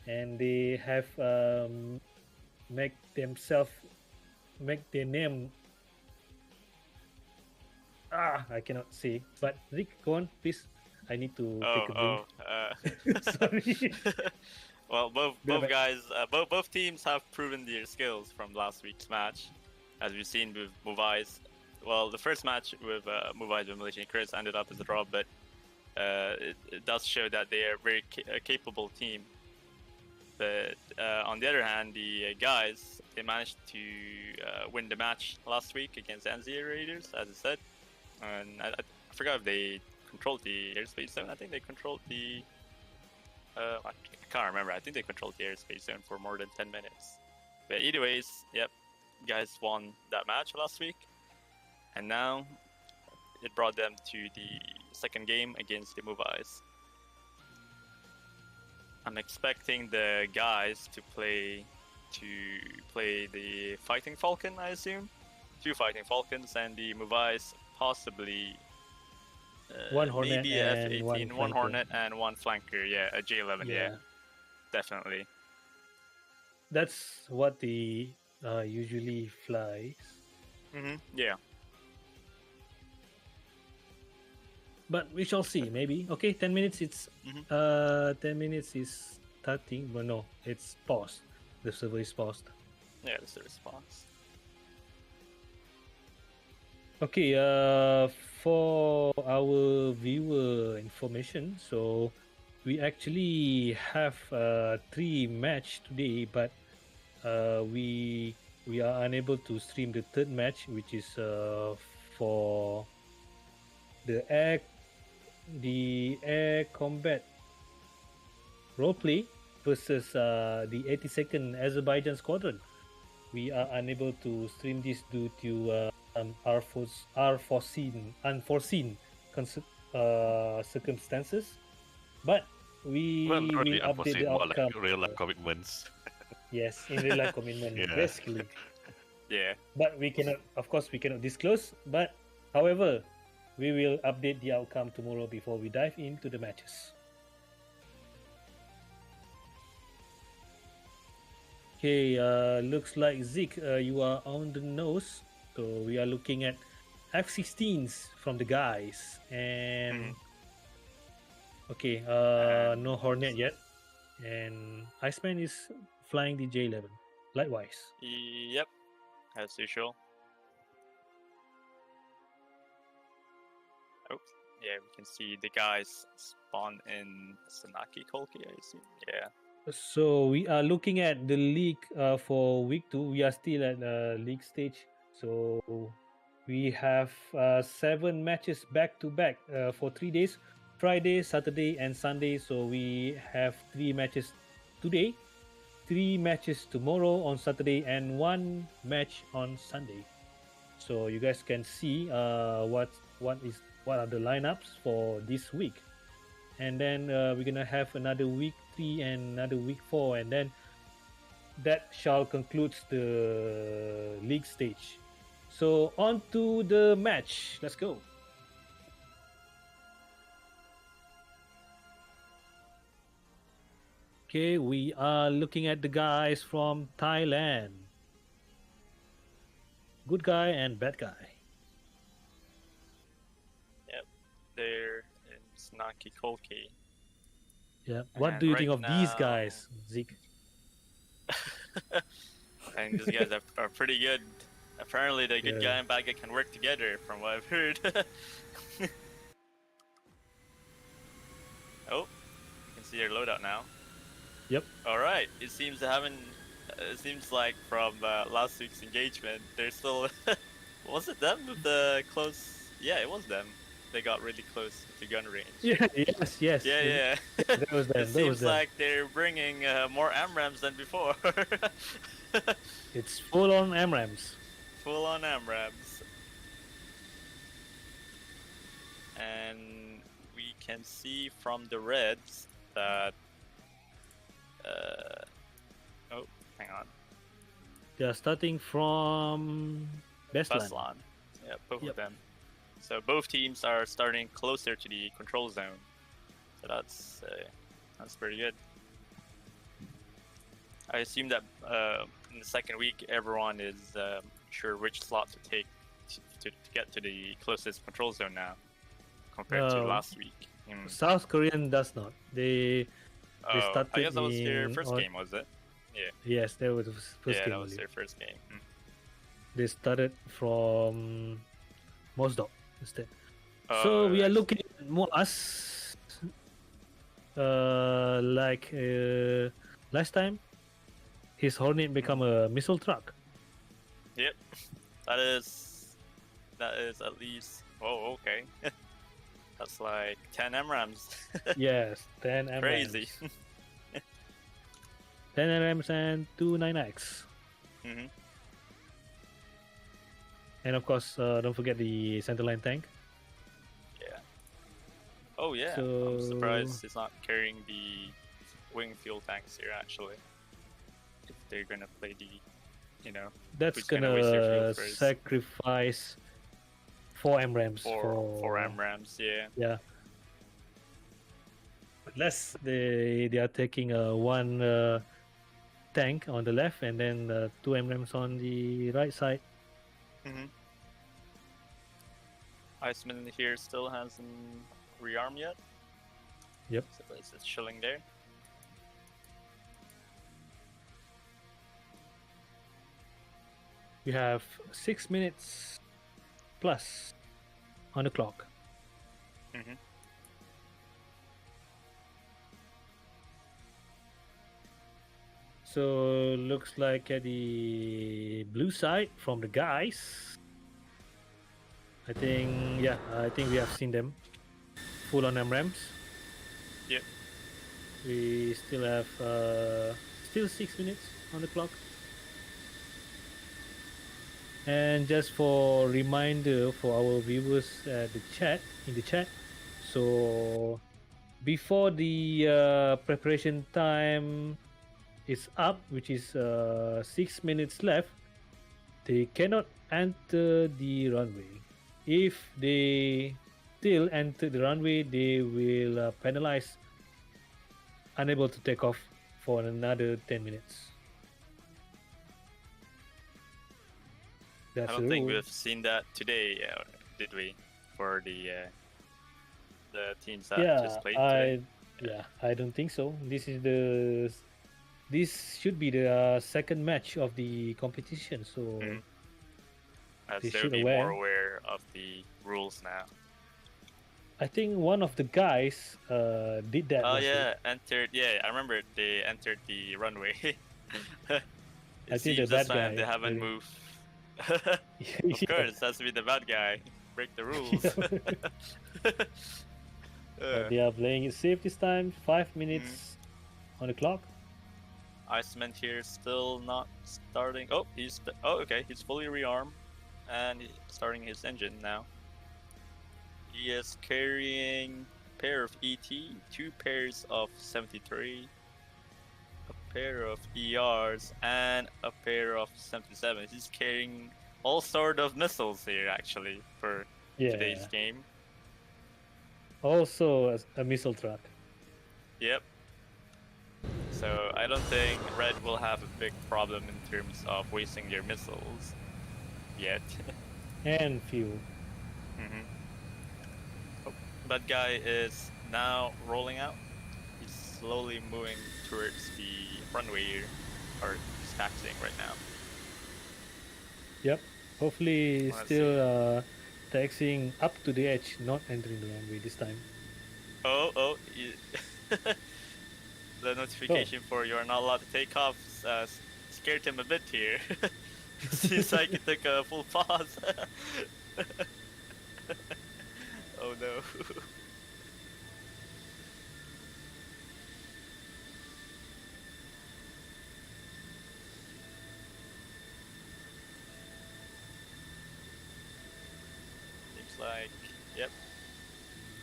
and they have make their name. I cannot say. But Rick, go on, please. I need to take a drink. Sorry. Well, both guys, both teams have proven their skills from last week's match, as we've seen with Muvais. Well, the first match with Muvais with Malaysian Chris ended up as a draw, but it does show that they are a very capable team. But on the other hand, the guys, they managed to win the match last week against the NZ Raiders, as I said. And I forgot if they controlled the airspace zone. I think they controlled the... I can't remember. I think they controlled the airspace zone for more than 10 minutes. But anyways, yep, guys won that match last week. And now it brought them to the second game against the Muvais. I'm expecting the guys to play the Fighting Falcon, I assume. 2 Fighting Falcons, and the Muvais possibly one Hornet maybe and F-18, one Hornet and one flanker, yeah, a J11, yeah. definitely. That's what they usually flies. Yeah. But we shall see. Maybe okay. 10 minutes. It's Mhm. 10 minutes is starting. But no, it's paused. The server is paused. Yeah, that's the response. Okay. For our viewer information, so we actually have 3 match today, but we are unable to stream the third match, which is for the air combat roleplay versus the 82nd Azerbaijan Squadron. We are unable to stream this due to unforeseen circumstances, but Well, we not will really update the unforeseen, more like outcome. real life commitments. Yes, in real life commitment, Yeah. basically. Yeah. But we cannot, of course, we cannot disclose. But however, we will update the outcome tomorrow before we dive into the matches. Okay, looks like Zeke, you are on the nose. So we are looking at F-16s from the guys, and okay, And no Hornet yet, and Iceman is flying the J11. Likewise. Yep, as usual. Oh, yeah, we can see the guys spawn in Sanaki Kolki, I assume. Yeah. So we are looking at the league for week 2. We are still at league stage. So we have 7 matches back to back for 3 days, Friday, Saturday, and Sunday. So we have 3 matches today, 3 matches tomorrow on Saturday, and 1 match on Sunday. So you guys can see what are the lineups for this week. And then we're gonna have another week 3 and another week 4, and then that shall conclude the league stage. So on to the match. Let's go. Okay, we are looking at the guys from Thailand. Good guy and bad guy. Yep. They're in Sanaki Kolki. Yeah. What And do you right think of these now- guys, Zeke? And these guys are pretty good. Apparently, the good Yeah. guy and bad guy can work together, from what I've heard. Oh, you can see their loadout now. Yep. All right. It seems they haven't. It seems like from last week's engagement, they're still. Was it them with the close? Yeah, it was them. They got really close to gun range. Yeah. Yes. Yes. Yeah. That was them. It That was seems them. like they're bringing more AMRAMs than before. It's full on AMRAMs. Full on AMRAMs. And we can see from the reds that. Oh, hang on. They are starting from Bestland. Beslan. Yeah, both Yep. of them. So both teams are starting closer to the control zone. So that's pretty good. I assume that in the second week, everyone is sure which slot to take to get to the closest control zone now, compared to last week. South Korean does not. They Oh, started I guess that was their in first on- game, was it? Yes, that was the first Yeah, game. that was only. their first game. They started from Mosdok instead. Oh, So we are I see. looking at Moas. Like last time, his Hornet become a missile truck. Yep, that is at least. Oh, okay. That's like 10 MRAMs. Yes, 10 MRAMs. Crazy. 10 MRAMs and 2 9X. Hmm. And of course, don't forget the centerline tank. Yeah. Oh yeah. I'm So- surprised it's not carrying the wing fuel tanks here actually. If they're gonna play the, That's Who's gonna waste their gonna fuel first? sacrifice 4 MRAMs four MRAMs. Yeah. Yeah. less. They are taking one tank on the left and then two MRAMs on the right side. Mm-hmm. Iceman here still hasn't rearmed yet. Yep. So it's just chilling there. You have 6 minutes plus on the clock. Mm-hmm. So looks like at the blue side from the guys. I think we have seen them full on MRAMs. Yep. We still have still 6 minutes on the clock. And just for reminder for our viewers in the chat, so before the preparation time is up, which is 6 minutes left, they cannot enter the runway. If they still enter the runway, they will penalize, unable to take off for another 10 minutes. That's I don't think we've seen that today, did we? For the teams that just played today. I don't think so. This should be the second match of the competition, so As they they'll should be aware. more aware of the rules now. I think one of the guys did that. Oh yeah, entered. Yeah, I remember they entered the runway. I think the bad guy. They haven't moved. Yeah. Of course, has to be the bad guy. Break the rules. They are playing it safe this time. 5 minutes on the clock. Iceman here still not starting. Oh, okay. He's fully rearmed, and he's starting his engine now. He is carrying a pair of ET, 2 pairs of 73, a pair of ERs, and a pair of 77. He's carrying all sort of missiles here, actually, for today's game. Also a missile truck. Yep. So I don't think Red will have a big problem in terms of wasting their missiles yet. And fuel. That guy is now rolling out. He's slowly moving towards the runway here, or he's taxiing right now. Yep. Hopefully still taxiing up to the edge, not entering the runway this time. The notification for you are not allowed to take off scared him a bit here. Seems like he took a full pause. Oh no. Seems like, yep.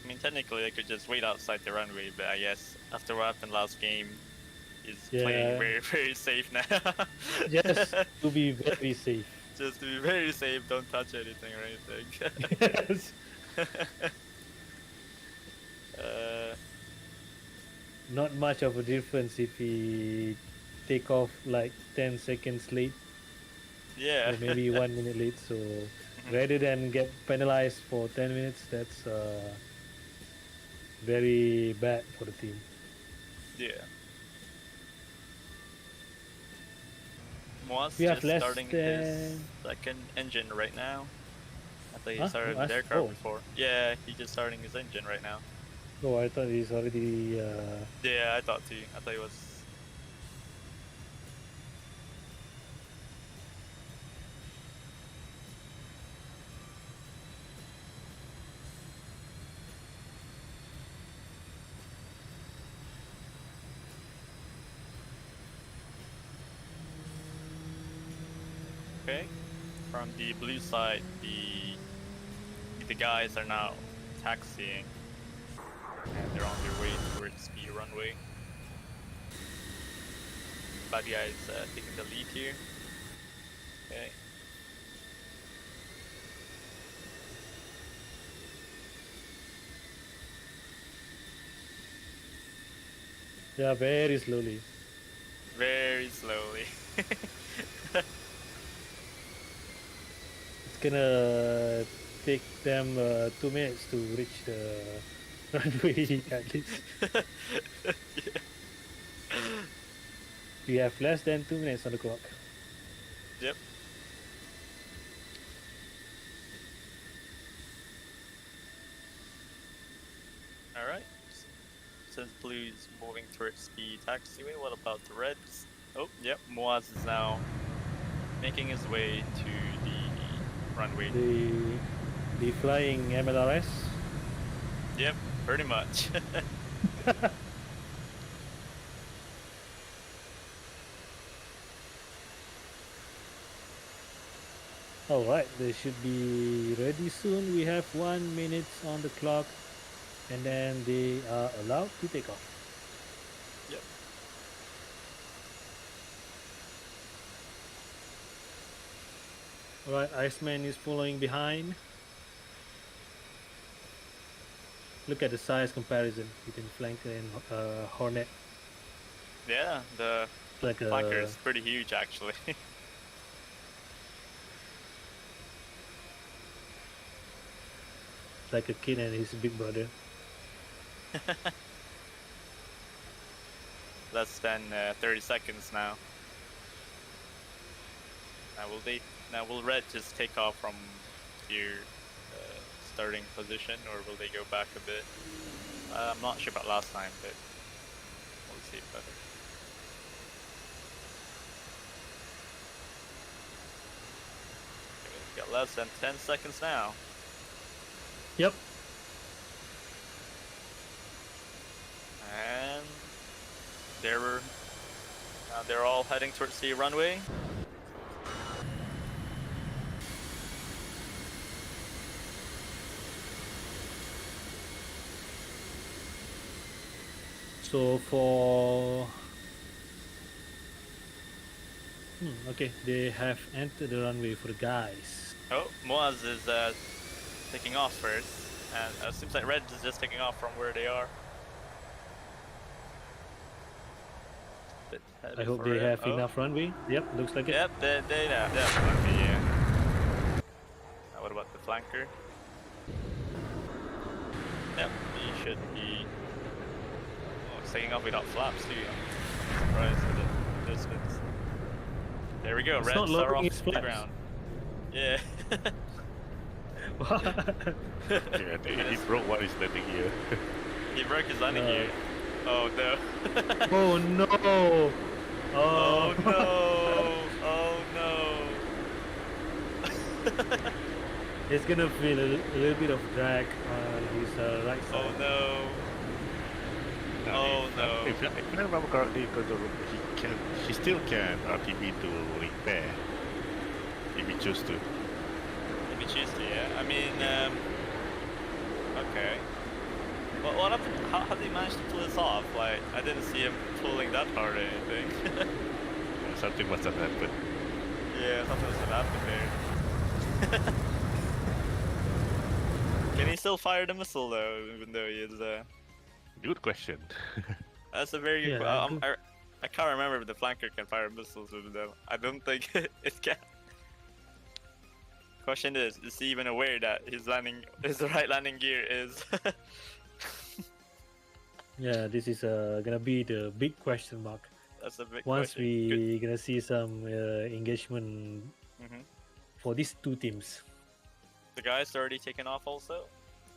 I mean, technically, I could just wait outside the runway, but I guess after what happened last game, he's playing very, very safe now. Yes, to be very safe. Just to be very safe, don't touch anything or anything. Yes. Not much of a difference if we take off like 10 seconds late. Yeah. Or maybe 1 minute late. So rather than get penalized for 10 minutes, that's very bad for the team. Yeah. Muvais We have just less starting his second engine right now. I thought he started his aircraft before. Yeah, he's just starting his engine right now. Oh, I thought he's already... Yeah, I thought too. I thought he was... Okay, from the blue side, the guys are now taxiing, and they're on their way towards the runway. Bad guy is taking the lead here. Okay. Yeah, very slowly. Very slowly. It's gonna take them 2 minutes to reach the runway at least. Yeah. We have less than 2 minutes on the clock. Yep. All right. Since blue is moving towards the taxiway, what about the reds? Oh, yep. Muvais is now making his way to the runway. The flying MLRS. Yep, pretty much. All right, they should be ready soon. We have 1 minute on the clock, and then they are allowed to take off. Yep. All right, Iceman is following behind. Look at the size comparison between Flanker and Hornet. Yeah, the Like flanker a is pretty huge actually. like a kid and his big brother. Less than 30 seconds now. Now will red just take off from your starting position, or will they go back a bit? I'm not sure about last time, but we'll see better. We've got less than 10 seconds now. Yep. And they're all heading towards the runway. So for okay, they have entered the runway for the guys. Oh, Muvais is taking off first, and it seems like red is just taking off from where they are. I hope they have enough runway. Yep, looks like it. Yep, they have plenty, yeah. Now what about the flanker? Yep, he should be. Oh, he's taking off without flaps too. I'm surprised at the distance. There we go, It's Reds not are loading off its the flaps. ground. Yeah. Yeah, he broke what is landing here. He broke his landing gear. Oh no. Oh no! Oh no! Oh no! It's gonna feel a little bit of drag on his right side. Oh no! Oh no! If I remember correctly, because he still can RTB to repair if he choose to. If you choose to, yeah. I mean, okay. Well, what happened? How did he manage to pull this off? Like, I didn't see him pulling that hard or anything. Something must have happened. Yeah, something must have happened there. Can he still fire the missile though, even though he is? Good question. That's a very good. I can't remember if the flanker can fire missiles with them. I don't think it can. Question is he even aware that his right landing gear is? Yeah, this is gonna be the big question mark. That's a big Once question. we gonna see some engagement for these two teams. The guy's already taken off also.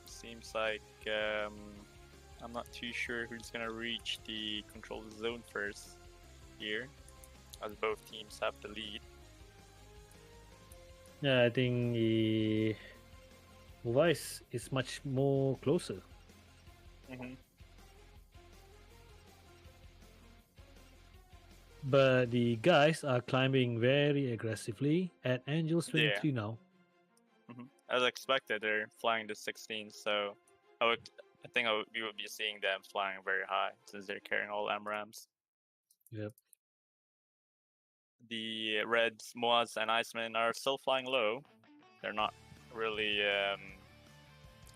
Seems like I'm not too sure who's gonna reach the control zone first here, as both teams have the lead. Yeah, I think Muvais is much more closer. But the guys are climbing very aggressively at Angels 23 now. As expected, they're flying to 16, so we would be seeing them flying very high since they're carrying all MRAMs. Yep. The Reds, Muvais, and Iceman are still flying low. They're not really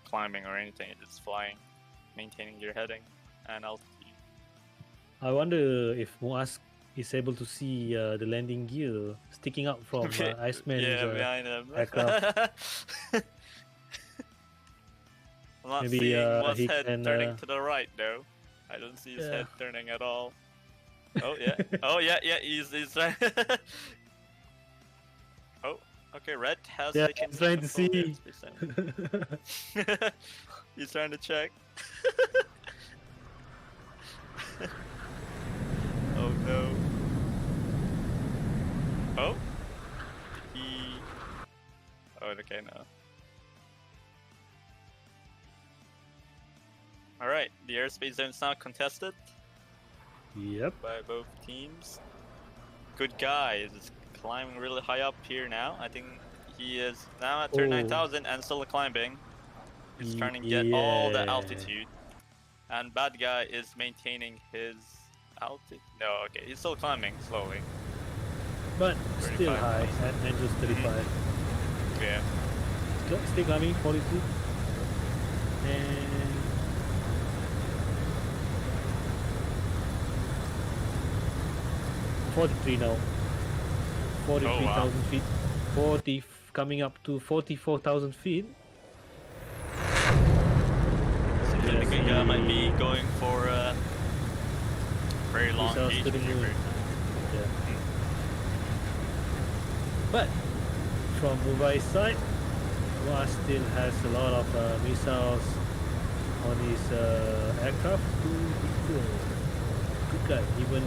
climbing or anything, just flying, maintaining their heading and altitude. I wonder if Muaz is able to see the landing gear sticking out from Iceman's Yeah, behind him. aircraft. I'm not Maybe seeing what's he head can. turning to the right though. I don't see his Yeah. head turning at all. Oh yeah. Oh yeah. He's right. Oh, okay. Red has Yeah, taken he's trying to control of see. the airspace. He's trying to check. Oh no. Oh. He. Oh, okay, no. Alright, the airspace zone is now contested Yep. by both teams. Good guy is climbing really high up here now. I think he is now at 39,000 and still climbing. He's trying to get all the altitude. And bad guy is maintaining his altitude. No, okay, he's still climbing slowly. But still high at angels 35. Yeah. Still climbing 42. And 43 now. 43,000 feet. 40 coming up to 44,000 feet. Seems like the guy might be going for a very long gauge maneuver. Yeah. But from Muvais side, Muvais still has a lot of missiles on his aircraft to kill. Good guy. Even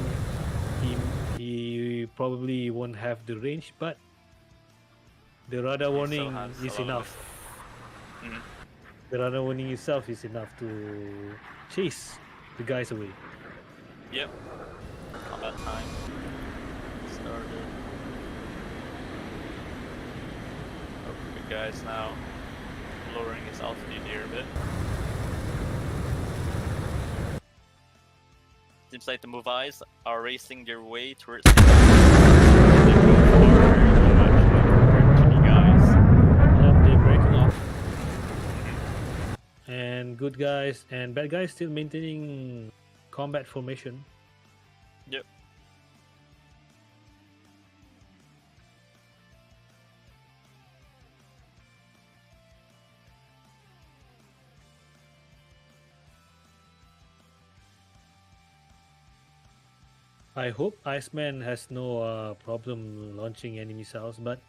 he probably won't have the range, but the radar warning is enough. The radar warning itself is enough to chase the guys away. Yep. Combat time started. Oh, good guys now lowering his altitude here a bit. Seems like the Muvais are racing their way towards the guys. Yep, they're breaking off. And good guys and bad guys still maintaining combat formation. Yep. I hope Iceman has no problem launching any missiles, but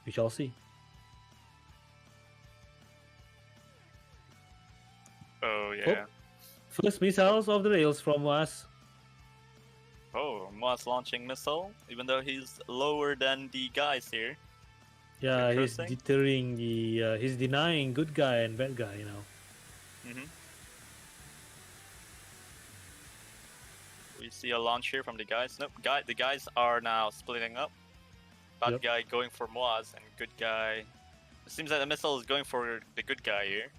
we shall see. Oh yeah. First missiles off the rails from us. Oh, Moaz launching missile, even though he's lower than the guys here. Yeah, he's deterring the. He's denying good guy and bad guy, you know. We see a launch here from the guys. Nope, the guys are now splitting up. Bad guy going for Moaz and good guy. It seems like the missile is going for the good guy here.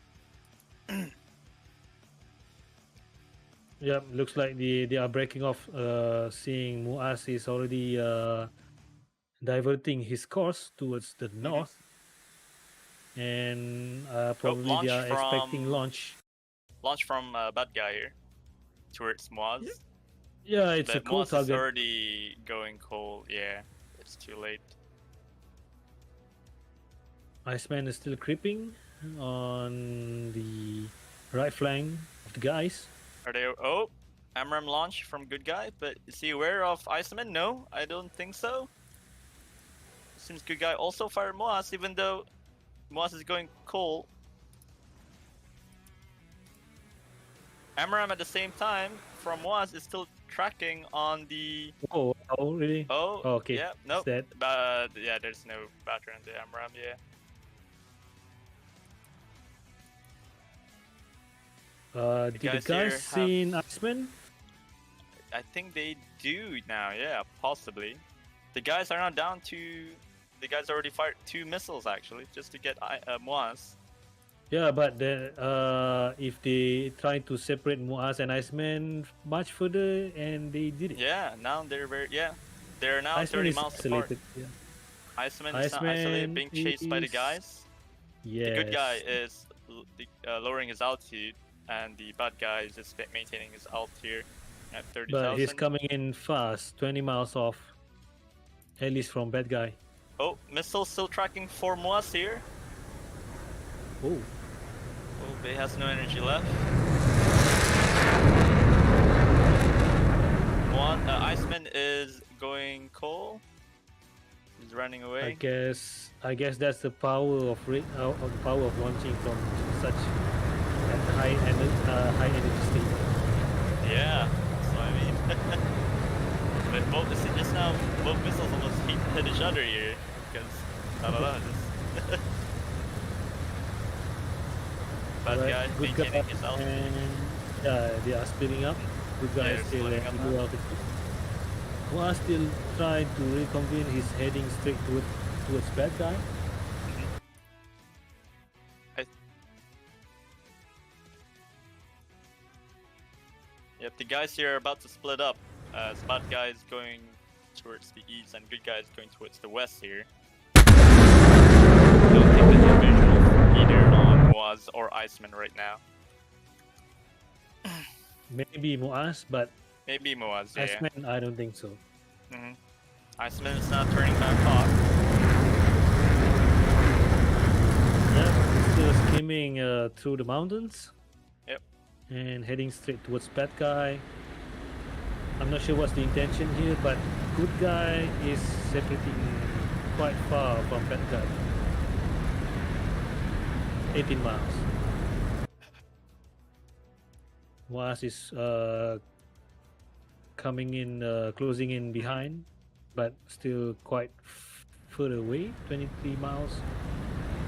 Yep, looks like they are breaking off. Seeing Muaz is already diverting his course towards the north, and probably they are expecting launch. Launch from bad guy here towards Muaz. Yeah, it's but a cold Muaz target. is already going cold. Yeah, it's too late. Iceman is still creeping on the right flank of the guys. Are they? Oh, Amram launch from good guy, but is he aware of Iceman? No, I don't think so. Seems good guy also fired Moaz, even though Moaz is going cold. Amram at the same time from Moaz is still tracking on the. Oh, really? Oh, okay. Yeah, nope. But yeah, there's no battery on the Amram. Yeah. Did the guys seen Iceman? I think they do now. Yeah, possibly. The guys are now down to. The guys already fired 2 missiles actually, just to get Moaz. Yeah, but if they try to separate Muaz and Iceman much further, and they did it. Yeah, now they're they're now Iceman 30 miles apart. Yeah. Iceman is now isolated, being chased by the guys. Yes. The good guy is lowering his altitude, and the bad guy is just maintaining his alt here. At 30,000. But he's coming in fast, 20 miles off. At least from bad guy. Oh, missile still tracking for Muvais here. Oh. Oh, Bay has no energy left. Iceman is going coal. He's running away. I guess that's the power of the power of launching from such at high energy state. Yeah, that's what I mean. But both just now, both missiles almost hit each other here because I don't know. Just bad guy maintaining his altitude. Yeah, they are speeding up. Good guy is still at low altitude. Muvais still trying to reconvene. He's heading straight towards bad guy. Yep, the guys here are about to split up. Bad guy is going towards the east and good guy is going towards the west here. Don't take the visuals either on Muvais or Iceman right now. Maybe Muvais, but Maybe Muvais, yeah. Iceman, I don't think so. Iceman is now turning back hot. Yeah, he's still skimming through the mountains. Yep. And heading straight towards bad guy. I'm not sure what's the intention here, but good guy is separating quite far from bad guy. 18 miles. Muvais is coming in, closing in behind, but still quite further away, 23 miles.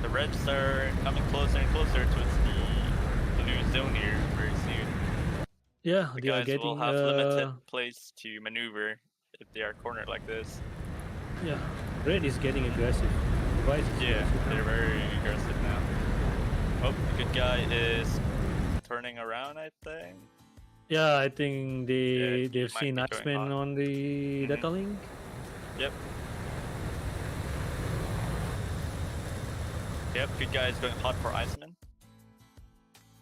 The Reds are coming closer and closer towards the blue zone here very soon. Yeah, The they are guys getting will have limited place to maneuver if they are cornered like this. Yeah, Red is getting aggressive. Muvais is Yeah, aggressive now. they're very aggressive now. Oh, the good guy is turning around, I think. Yeah, I think they've might seen be going Iceman hot. on the data link. Yep. Yep, good guy is going hot for Iceman.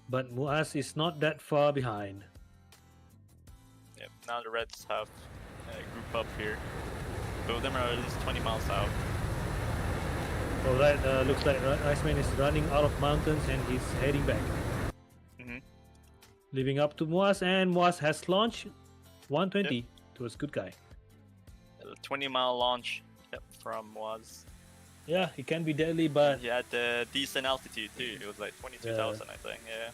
But Muvais is not that far behind. Yep, now the Reds have a group up here. Both of them are at least 20 miles out. Alright, looks like Iceman is running out of mountains and he's heading back. Living up to Muvais, and Muvais has launched 120 towards good guy. A 20-mile launch from Muvais. Yeah, he can be deadly, but He had a decent altitude too. It was like 22,000, I think. Yeah.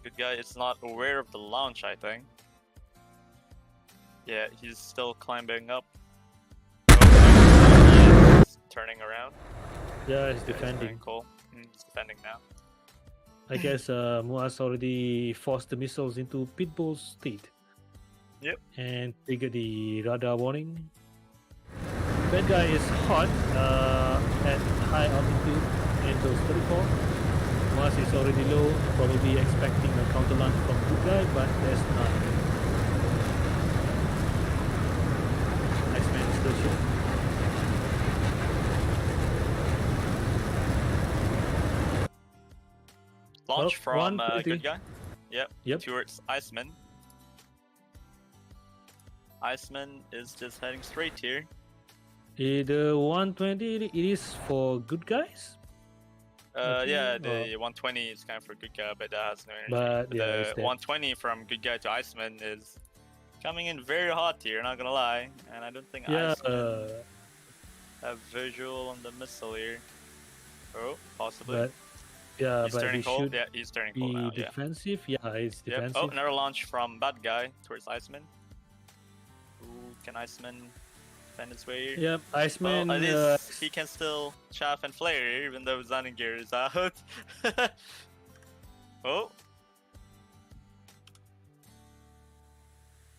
Good guy is not aware of the launch, I think. Yeah, he's still climbing up. Oh, he's turning around. yeah, he's Yeah, defending. He's cool. He's defending now. I guess Muvais already forced the missiles into pitbull state. Yep. And triggered the radar warning. Bad guy is hot at high altitude, Angels 34. Muvais is already low, probably expecting a counter launch from good guy, but there's none. Iceman is still shooting. Launch Well, from 150. good guy. Yep. Towards Iceman. Iceman is just heading straight here. The 120 it is for good guys, Yeah, Okay, the 120 is kind of for good guy, but that has no energy. but yeah, it's The dead. 120 from good guy to Iceman is coming in very hot here, not gonna lie. And I don't think Yeah, Iceman have visual on the missile here. Oh, possibly. but yeah, He's but turning he cold. should Yeah, he's turning be cold now. Yeah. defensive. Yeah, it's Yep. defensive. Oh, another launch from bad guy towards Iceman. Ooh, can Iceman defend his way here? Yep, Iceman. Well, at least he can still chaff and flare here, even though his landing gear is out. Oh.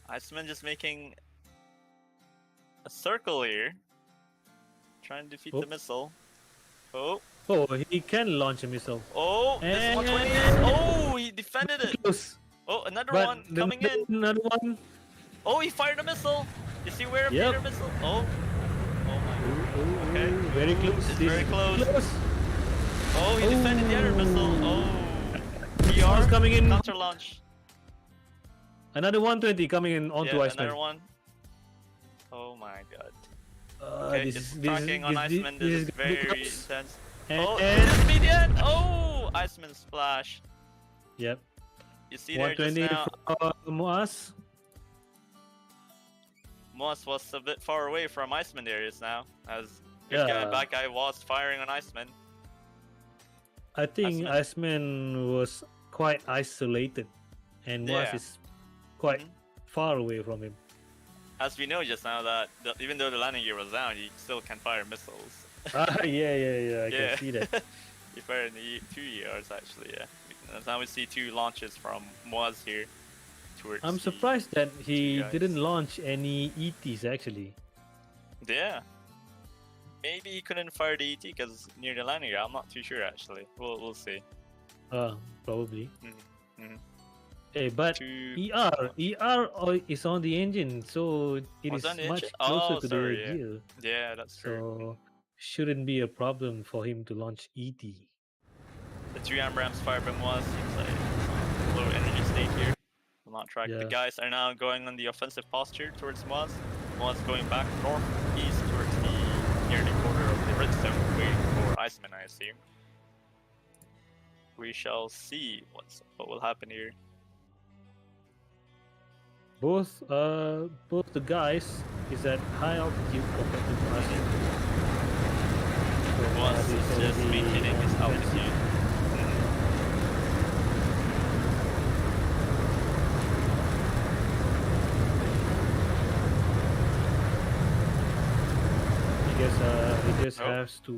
Iceman just making a circle here. Trying to defeat the Oh. missile. Oh. Oh, he can launch a missile. Oh, this And- 120 is... Oh, he defended it. Close. Oh, another But one coming in. Another one. Oh, he fired a missile. Is he aware of the Yep. other missile? Oh. Oh my. Okay. Very close. It's This very is close. Oh, he defended the other missile. Oh. PR It's coming in. counter launch. Another 120 coming in onto Yeah, Iceman. another one. Oh my god. Okay, This it's is tracking on Iceman. This is gonna be very close. intense. And, Oh, it is median! Oh! Iceman splash. Yep. You see there just 120 now, from us. Moss was a bit far away from Iceman there just now, as good guy, bad guy was firing on Iceman. I think Iceman was quite isolated, and Moas Yeah. is quite far away from him. As we know just now that even though the landing gear was down, he still can fire missiles. Yeah. I can see that. He fired in the 2 yards actually, yeah. Now we see 2 launches from Moaz here. I'm surprised that he didn't launch any ETs actually. Yeah. Maybe he couldn't fire the ET because near the landing gear. I'm not too sure actually. We'll see. Probably. Mhm. Hey, but ER is on the engine, so it is much closer to the gear. Yeah, that's true. So shouldn't be a problem for him to launch ET. The 2 AMRAAMs fired by Moaz seems like low energy state here. Will not track. The guys are now going on the offensive posture towards Moaz. Moaz going back northeast towards the near the corner of the red zone, waiting for Iceman, I assume. We shall see what will happen here. Both the guys is at high altitude compared to us. So Moaz is just maintaining his altitude. He just has to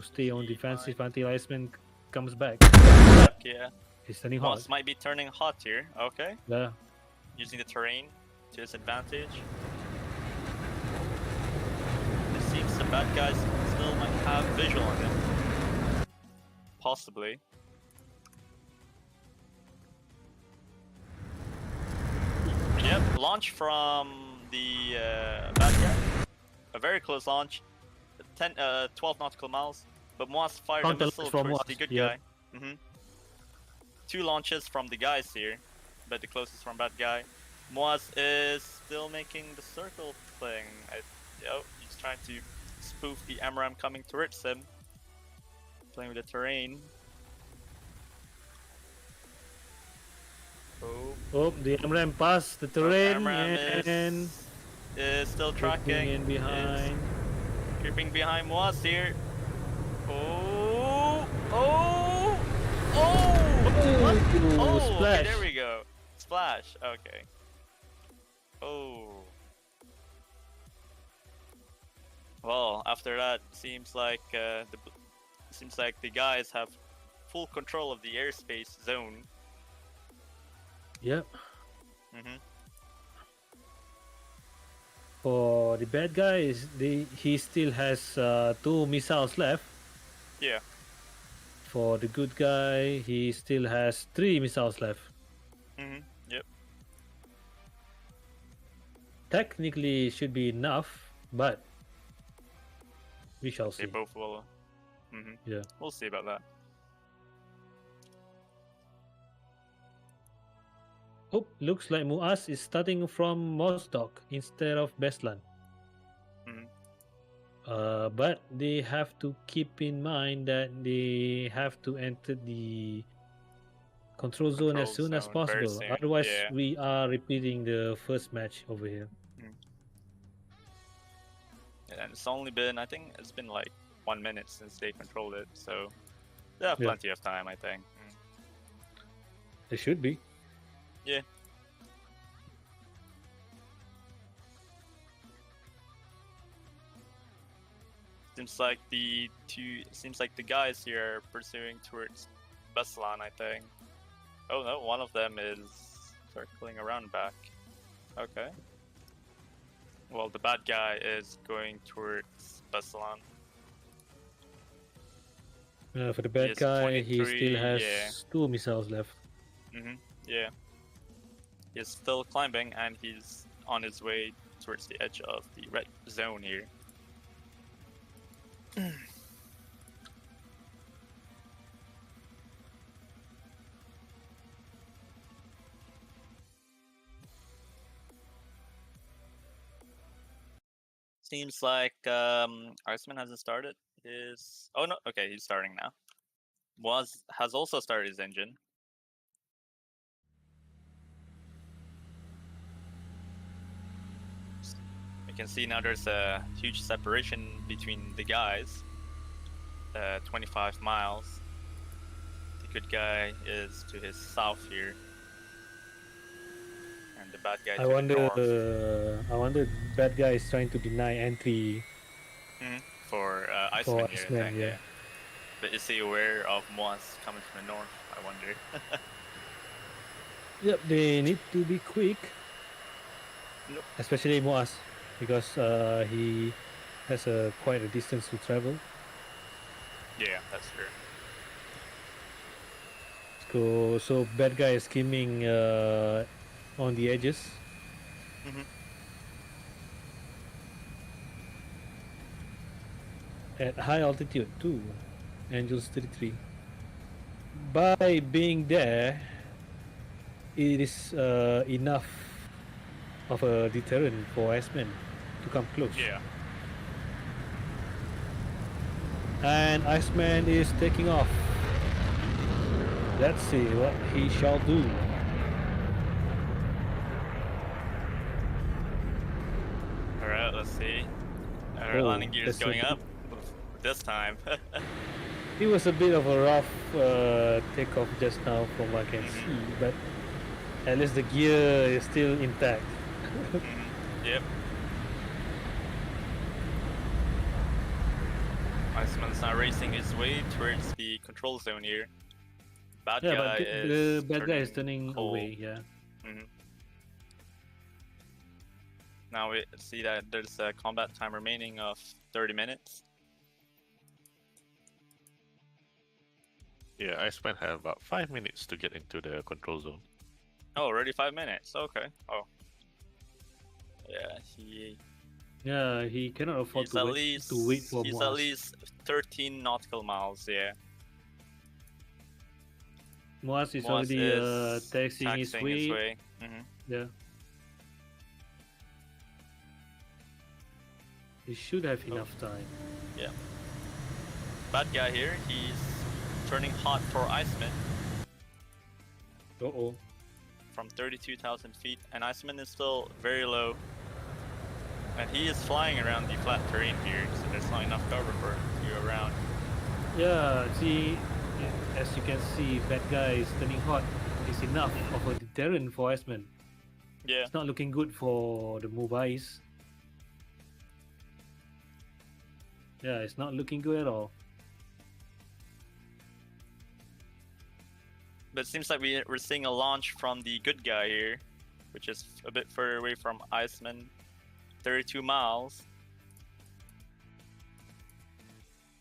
stay on defensive until Iceman comes back. Yeah. He's turning hot. Moaz might be turning hot here. Okay. Yeah. Using the terrain to his advantage. It seems the bad guys still might have visual on him. Possibly. Yep, launch from the bad guy. A very close launch. 12 nautical miles. But Moaz fired a missile towards the good guy. 2 launches from the guys here. But the closest from bad guy. Moaz is still making the circle thing. He's trying to spoof the AMRAAM coming towards him. Playing with the terrain. Oh, the AMRAAM passed the terrain AMRAAM is still tracking. In behind. Creeping behind Moaz here. Oh! Splash. Okay, there we go. Splash. Okay. Oh. Well, after that, seems like the guys have full control of the airspace zone. Yep. For the bad guys, he still has 2 missiles left. Yeah. For the good guy, he still has 3 missiles left. Yep. Technically, should be enough, but we shall see. They both will. Yeah. We'll see about that. Oh, looks like Muaz is starting from Mosdok instead of Beslan. But they have to keep in mind that they have to enter the control zone as soon as possible. Otherwise, we are repeating the first match over here. And it's only been, I think it's been like 1 minute since they controlled it, so they have plenty of time, I think. It should be. Yeah. Seems like the guys here are pursuing towards Beslan, I think. Oh no, one of them is circling around back. Okay. Well, the bad guy is going towards Beslan. For the bad guy, he still has 2 missiles left. Yeah. He's still climbing and he's on his way towards the edge of the red zone here. Seems like Iceman hasn't started his. Oh no, okay, he's starting now. Has also started his engine. You can see now there's a huge separation between the guys. 25 miles. The good guy is to his south here, and the bad guy to the north. I wonder, bad guy is trying to deny entry For for Iceman here, I Iceman. think, yeah. But is he aware of Muvais coming from the north? I wonder. Yep, they need to be quick, Nope. especially Muvais, because he has quite a distance to travel. Yeah, that's true. So bad guy is skimming on the edges. At high altitude too, Angels 33. By being there, it is enough of a deterrent for Iceman to come close. Yeah. And Iceman is taking off. Let's see what he shall do. Alright, let's see. Our landing gear is going up this time. It was a bit of a rough takeoff just now from what I can see, but at least the gear is still intact. Yep. Iceman's now racing his way towards the control zone here. Bad guy the bad guy is turning cold. away, yeah. Now we see that there's a combat time remaining of 30 minutes. Yeah, Iceman have about 5 minutes to get into the control zone. Oh, already 5 minutes. Okay. Oh. Yeah, he cannot afford he's to at wait, least to wait for he's Muvais. at least 13 nautical miles. Yeah. Muvais is Muvais already is taxiing his way. Yeah. He should have enough time. Yeah. Bad guy here. He's turning hot for Iceman Uh-oh. from 32,000 feet, and Iceman is still very low. And he is flying around the flat terrain here, so there's not enough cover for you around. Yeah, see, as you can see, bad guy is turning hot. It's enough of a deterrent for Iceman. Yeah. It's not looking good for the Muvais. Yeah, it's not looking good at all. But it seems like we're seeing a launch from the good guy here, which is a bit further away from Iceman, 32 miles.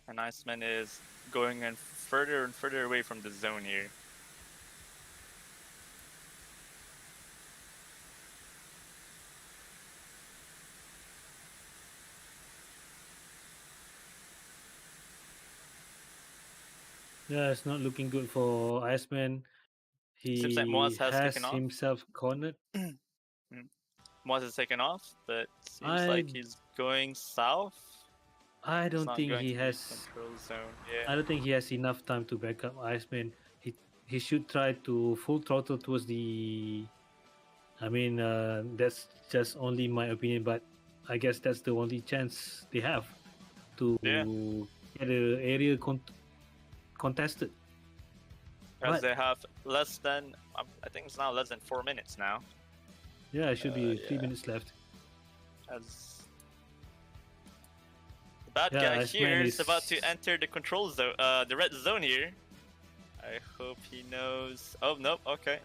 And Iceman is going and further away from the zone here. Yeah, it's not looking good for Iceman. He Seems like Muvais has has taken off. himself cornered. Muvais has taken off, but seems I- like he's going south. I He's don't not think going he to the has. control zone. Yeah. I don't think he has enough time to back up Iceman. He should try to full throttle towards the. I mean, that's just only my opinion, but I guess that's the only chance they have to get an area contested. Because But- they have less than, I think it's now less than 4 minutes now. Yeah, it should be 3 yeah. minutes left. As the bad Yeah, guy Iceman here is is- about to enter the control zone, the red zone here. I hope he knows. Oh nope, okay.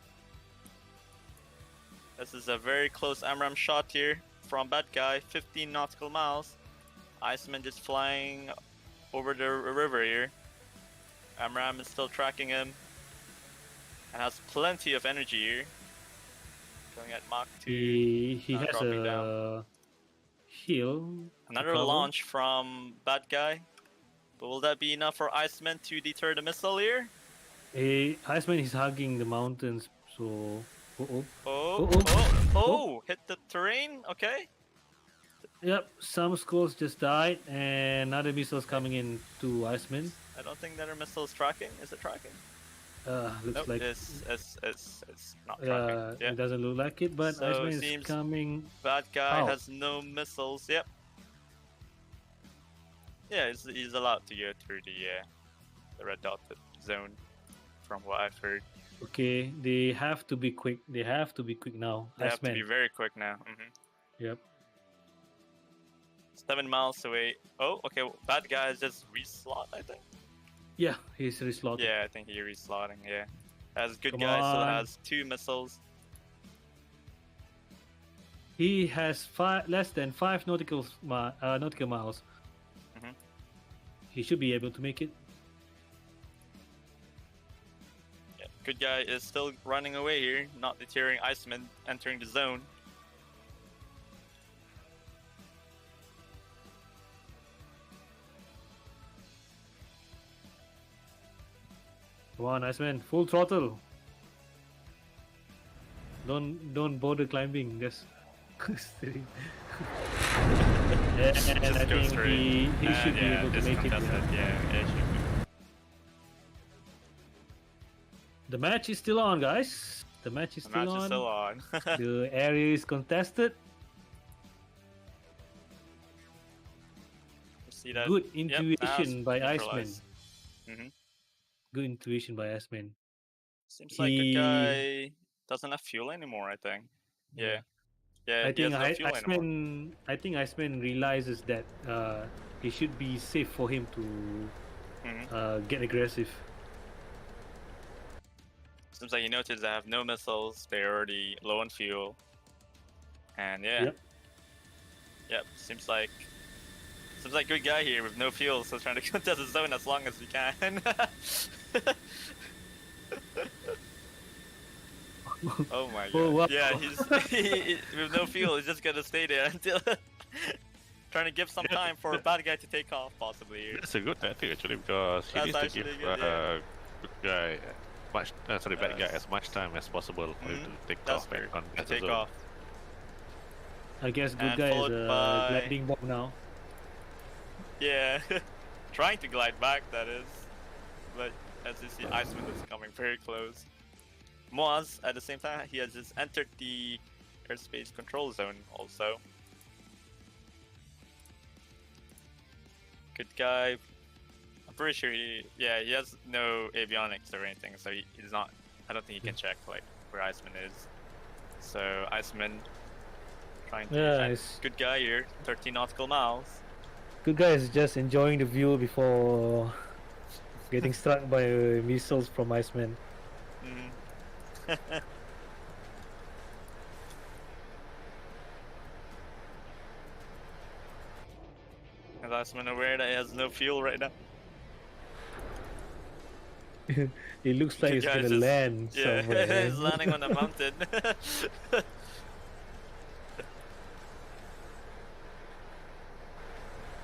This is a very close AMRAM shot here from bad guy, 15 nautical miles. Iceman just flying over the river here. AMRAM is still tracking him and has plenty of energy here. Going at Mach 2. He Now has dropping a hill. Another cover. launch from bad guy. But will that be enough for Iceman to deter the missile here? Iceman is hugging the mountains, so. Oh, hit the terrain, okay. Yep, some schools just died, and another missiles coming in to Iceman. I don't think that our missile is tracking. Is it tracking? Looks Nope, like it's not tracking. Yeah. it doesn't look like it, but So Iceman it is seems coming. bad guy out. has no missiles. Yep. Yeah, he's allowed to go through the red dotted zone, from what I've heard. Okay, they have to be quick. They have to be quick now. They have to Iceman. be very quick now. Yep. 7 miles away. Oh, okay. Bad guy is just reslot, I think. Yeah, he's reslotted. Yeah, I think he's reslotting. Yeah. As good Come guy still on. has 2 missiles. He has less than 5 nautical miles. Mhm. He should be able to make it. Yeah. Good guy is still running away here, not deterring Iceman entering the zone. Come on, Iceman, full throttle. Don't bother climbing. Just steering. Yeah, and Just I go think straight. he should be able to it's make it. contested. Yeah, it should be. The match is still on, guys. The match is The still match on. is still on. The area is contested. See that? Good Yep, intuition by Iceman. neutralized. Good intuition by Iceman. Seems like good guy doesn't have fuel anymore, I think. Yeah. Yeah, I he think has no fuel anymore. I think Iceman realizes that it should be safe for him to get aggressive. Seems like he noticed they have no missiles, they're already low on fuel. And yeah. Yep, seems like good guy here with no fuel, so trying to contest the zone as long as he can. Oh my god. Oh, wow. Yeah, he's with no fuel, he's just gonna stay there until trying to give some time for a bad guy to take off, possibly. Here. That's a good tactic actually, because he That's needs to actually give good, yeah. good guy bad guy as much time as possible for him to take That's off fair. and contest To the take zone. off. I guess good And guy is followed by- gliding bomb now. Yeah, trying to glide back, that is. But as you see, Iceman is coming very close. Muvais, at the same time, he has just entered the airspace control zone also. Good guy. I'm pretty sure he has no avionics or anything, so he's not. I don't think he can check like where Iceman is. So Iceman trying to Nice. good guy here, 13 nautical miles. Good guy is just enjoying the view before getting struck by missiles from Iceman. And Iceman aware that he has no fuel right now. It looks like Good it's guy gonna just- land Yeah, somewhere. he's landing on a mountain.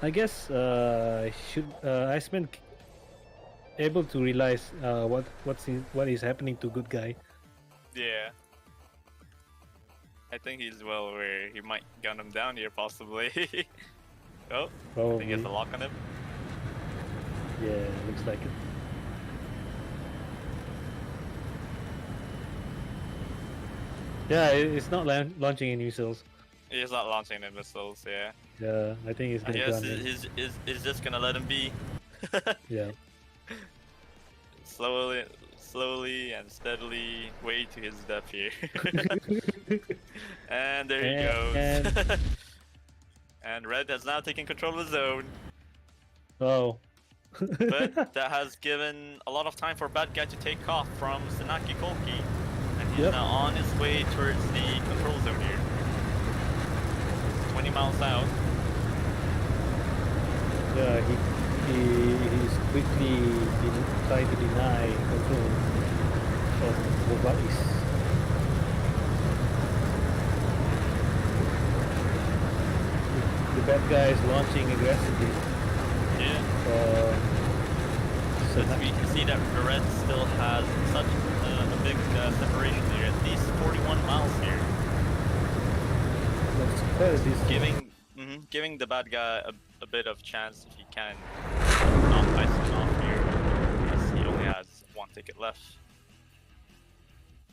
I guess should Iceman able to realize what is happening to good guy. Yeah. I think he's well aware. He might gun him down here, possibly. Oh, I think Probably. he has a lock on him. Yeah, looks like it. Yeah, it's not launching any missiles. He's not launching the missiles, yeah. Yeah, I think it's I gonna guess gun him. he's just gonna let him be. Yeah. Slowly and steadily way to his death here. And there he goes. And And Red has now taken control of the zone. oh. But that has given a lot of time for bad guy to take off from Senaki Kolki. And he's Yep. now on his way towards the control zone here. 20 miles out. Yeah, he's quickly trying to deny control from Muvais. The bad guy is launching aggressively. Yeah. So But we can see that the Red still has such a big separation here, at least 41 miles here. that's quite a distance. Giving Giving the bad guy a bit of chance if he can not ice him off here, as he only has one ticket left.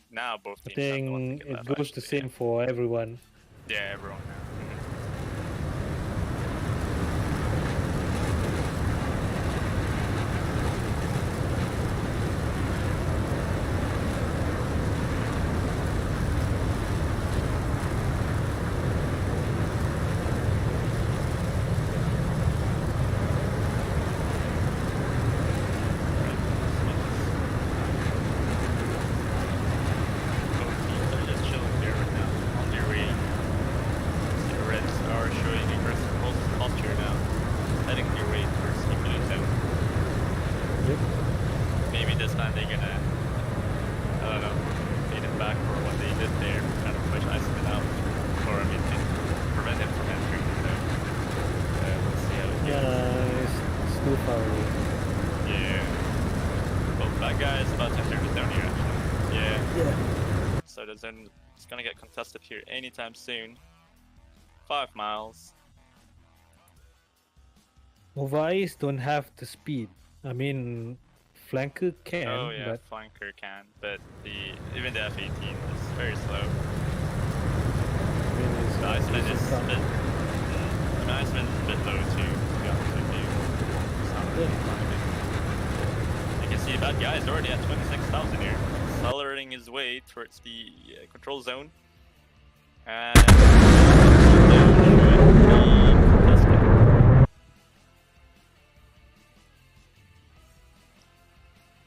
Now both I teams have one think ticket it left. goes the actually, same for everyone. Yeah, everyone. Both teams are just chilling there right now on their way. The Reds are showing aggressive posture now, heading their way towards the blue zone. Yep. Maybe this time they're gonna, I don't know, take it back for what they did there, kind of push Iceman out, or I mean, prevent him from entering the zone. We'll see how it goes. Yeah, it's too far away. Yeah. Well, that guy is about to enter the zone here, actually. Yeah. Yeah. So the zone is gonna get contested here anytime soon. 5 miles. Muvais don't have the speed. I mean, flanker can, Oh yeah, but flanker can, but even the F-18 is very slow. I mean, it's, The Iceman it's is a a bit. The Iceman is a bit low too, to be honest with you. It's not really fun. You can see that guy is already at 26,000 here, accelerating his way towards the control zone. And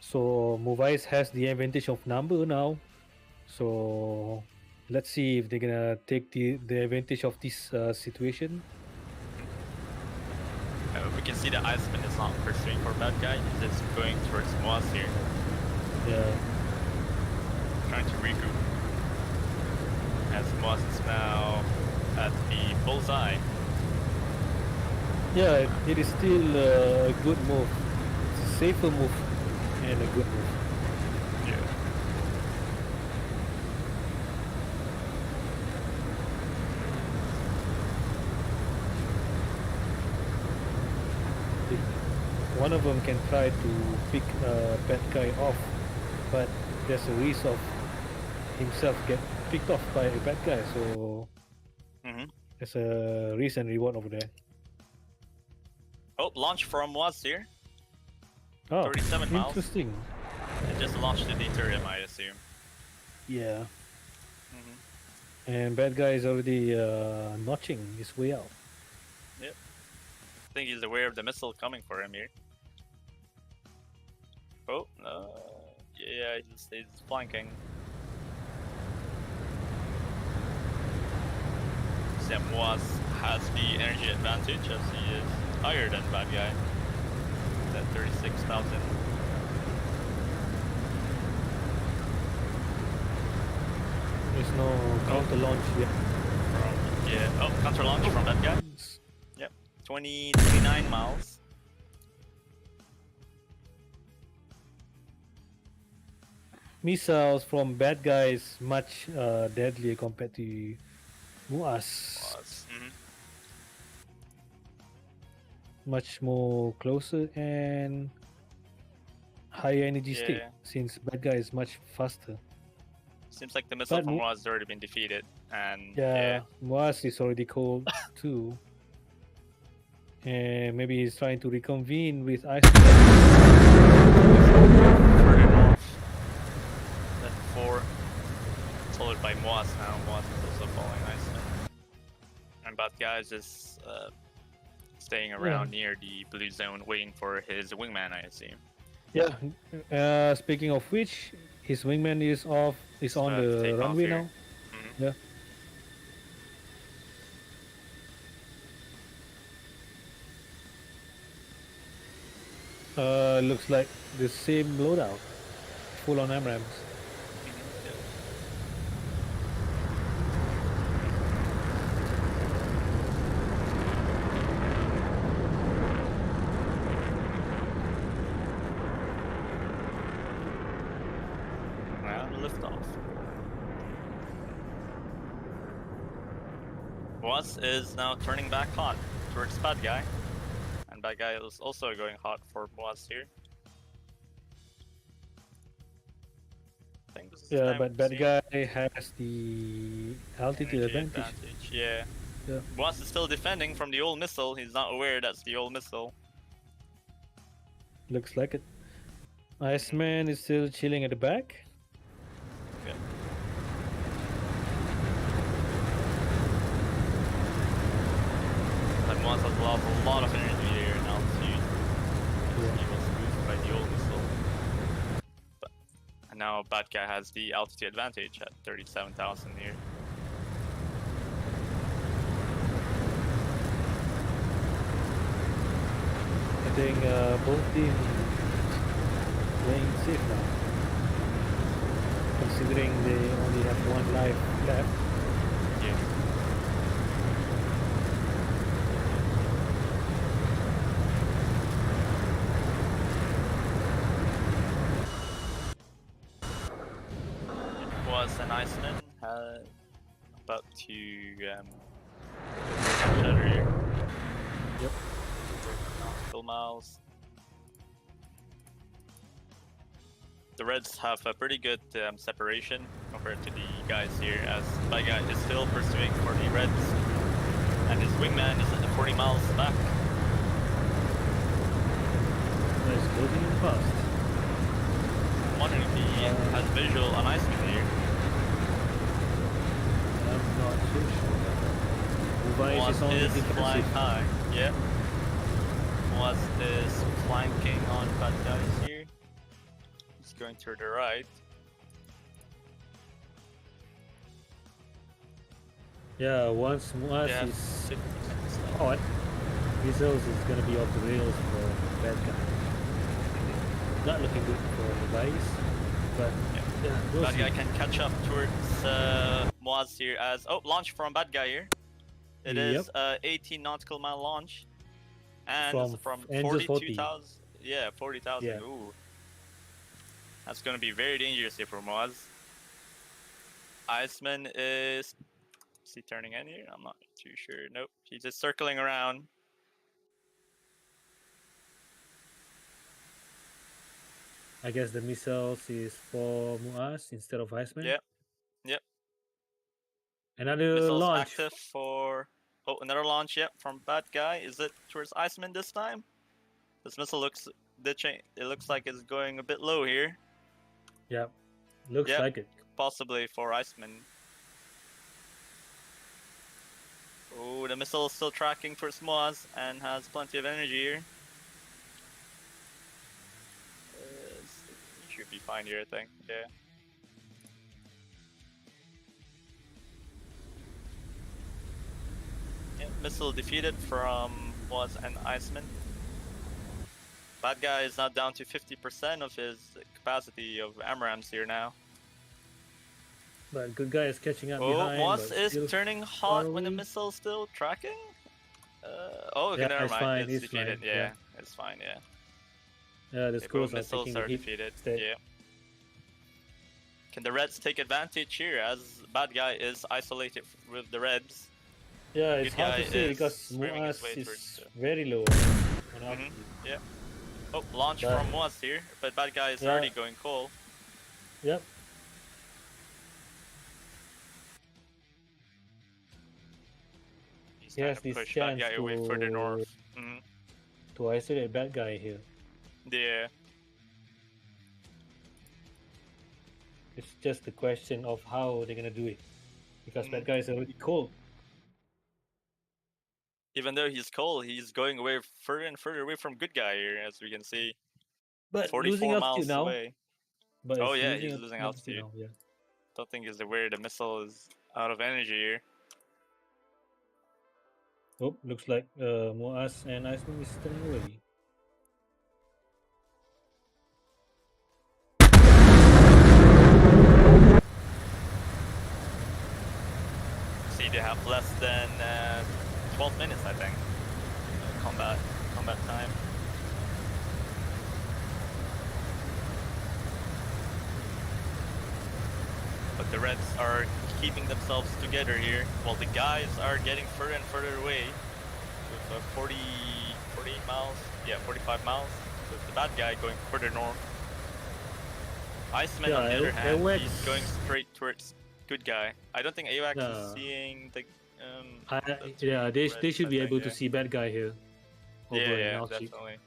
So Muvais has the advantage of number now. So let's see if they're gonna take the advantage of this situation. we can see the Iceman is not pursuing for that guy, he's just going towards Moaz here, Yeah. trying to recoup. As Moaz is now at the bullseye. Yeah, it is still a good move. It's a safer move and a good move. Yeah. One of them can try to pick a bad guy off, but there's a risk of himself get picked off by a bad guy. So there's a risk and reward over there. Oh, launch from Moaz here. Oh, 37 miles. interesting. It just launched the deuterium, I assume. Yeah. And bad guy is already notching his way out. Yep. I think he's aware of the missile coming for him here. Oh, yeah, he's flanking. Sam Moaz has the energy advantage as he is higher than bad guy. He's at 36,000. There's no counter launch yet. Counter launch from that guy. Yep, 29 miles. Missiles from bad guys much deadlier compared to Muaz. Much more closer and higher energy state, since bad guy is much faster. Seems like the missile But from Moaz has already been defeated, and Yeah, Muaz is already cold too. And maybe he's trying to reconvene with Iceman. further north. Left 4, followed by Moaz now. Moaz is also following Iceman. And bad guy is just staying around near the blue zone, waiting for his wingman, I assume. Yeah. Speaking of which, his wingman is on the take off runway here. now. Yeah. Looks like the same loadout, full on AMRAAMs. Muvais is now turning back hot towards Bad Guy. And Bad Guy is also going hot for Muvais here. I think this is Yeah, time but to Bad see Guy has the altitude energy advantage. Yeah. Yeah. Muvais is still defending from the old missile. He's not aware that's the old missile. Looks like it. Iceman is still chilling at the back. Okay. But Muvais has lost a lot of energy here in altitude. Yeah. He was boosted by the old missile. And now Bad Guy has the altitude advantage at 37,000 here. I think both teams playing safe now, considering they only have one life left. Yeah. It was an Iceman about to shutter here. Yep. Nautical miles. The Reds have a pretty good separation compared to the guys here, as Bad Guy is still pursuing for the Reds, and his wingman is at 40 miles back. It's closing in fast. I'm wondering if he has visual on Iceman here. I'm not so sure. Muvais is Muvais only is flying defensive. high, yeah. Muvais is flanking on Bad Guys here. He's going to the right. Yeah, once Muvais Yeah, is 50% left. hot, missiles is gonna be off the rails for Bad Guy. Not looking good for Muvais, but yeah, we'll Bad see. Guy can catch up towards Muvais here as launch from Bad Guy here. It is 18 nautical mile launch, and it's from Angel 42,000. Yeah, 40,000. Yeah. Ooh, that's gonna be very dangerous here for Muvais. Iceman is he turning in here? I'm not too sure. Nope, he's just circling around. I guess the missiles is for Muvais instead of Iceman. Yep. Yep. Another Missiles launch. active for another launch. Yep, from Bad Guy. Is it towards Iceman this time? This missile looks it looks like it's going a bit low here. Yep, looks Yep. like it. Possibly for Iceman. Oh, the missile is still tracking for Muvais and has plenty of energy here. Should be fine here, I think. Yeah. Yeah, missile defeated from Muvais and Iceman. Bad Guy is now down to 50% of his capacity of AMRAAMs here now. But good guy is catching up Oh, behind. Muvais but is still turning hot when the away. missile is still tracking? Okay, Yeah, never it's mind. fine, It's it's defeated. fine, Yeah, yeah. it's fine. Yeah. Yeah, the Okay, both scores are missiles taking are the hit defeated. instead. Yeah. Can the Reds take advantage here as Bad Guy is isolated with the Reds? Yeah, it's Good hard guy to say is because swimming his way Muvais towards is the- very low. Yeah. Oh, launch But- from Muvais here, but Bad Guy is Yeah. already going cold. Yep. He's He trying has to this push Bad chance Guy away further north. Mhm. to isolate Bad Guy here. Yeah. It's just a question of how they're gonna do it. Because Bad Mhm. Guy is already cold. Even though he's cold, he's going away further and further away from Good Guy here, as we can see. But 44 losing miles altitude now. away. But Oh it's yeah, he's losing altitude. now, yeah. Don't think he's aware the missile is out of energy here. Oh, looks like Muvais and Iceman is turning away. See, they have less than 12 minutes, I think. Combat time. but the Reds are keeping themselves together here, while the guys are getting further and further away with 40 miles, yeah, 45 miles, with the bad guy going further north. Iceman, on the other hand, he's going straight towards good guy. I don't think AWACS is seeing the... yeah, they should be able to yeah. see bad guy here. Over in Yeah, altitude. definitely.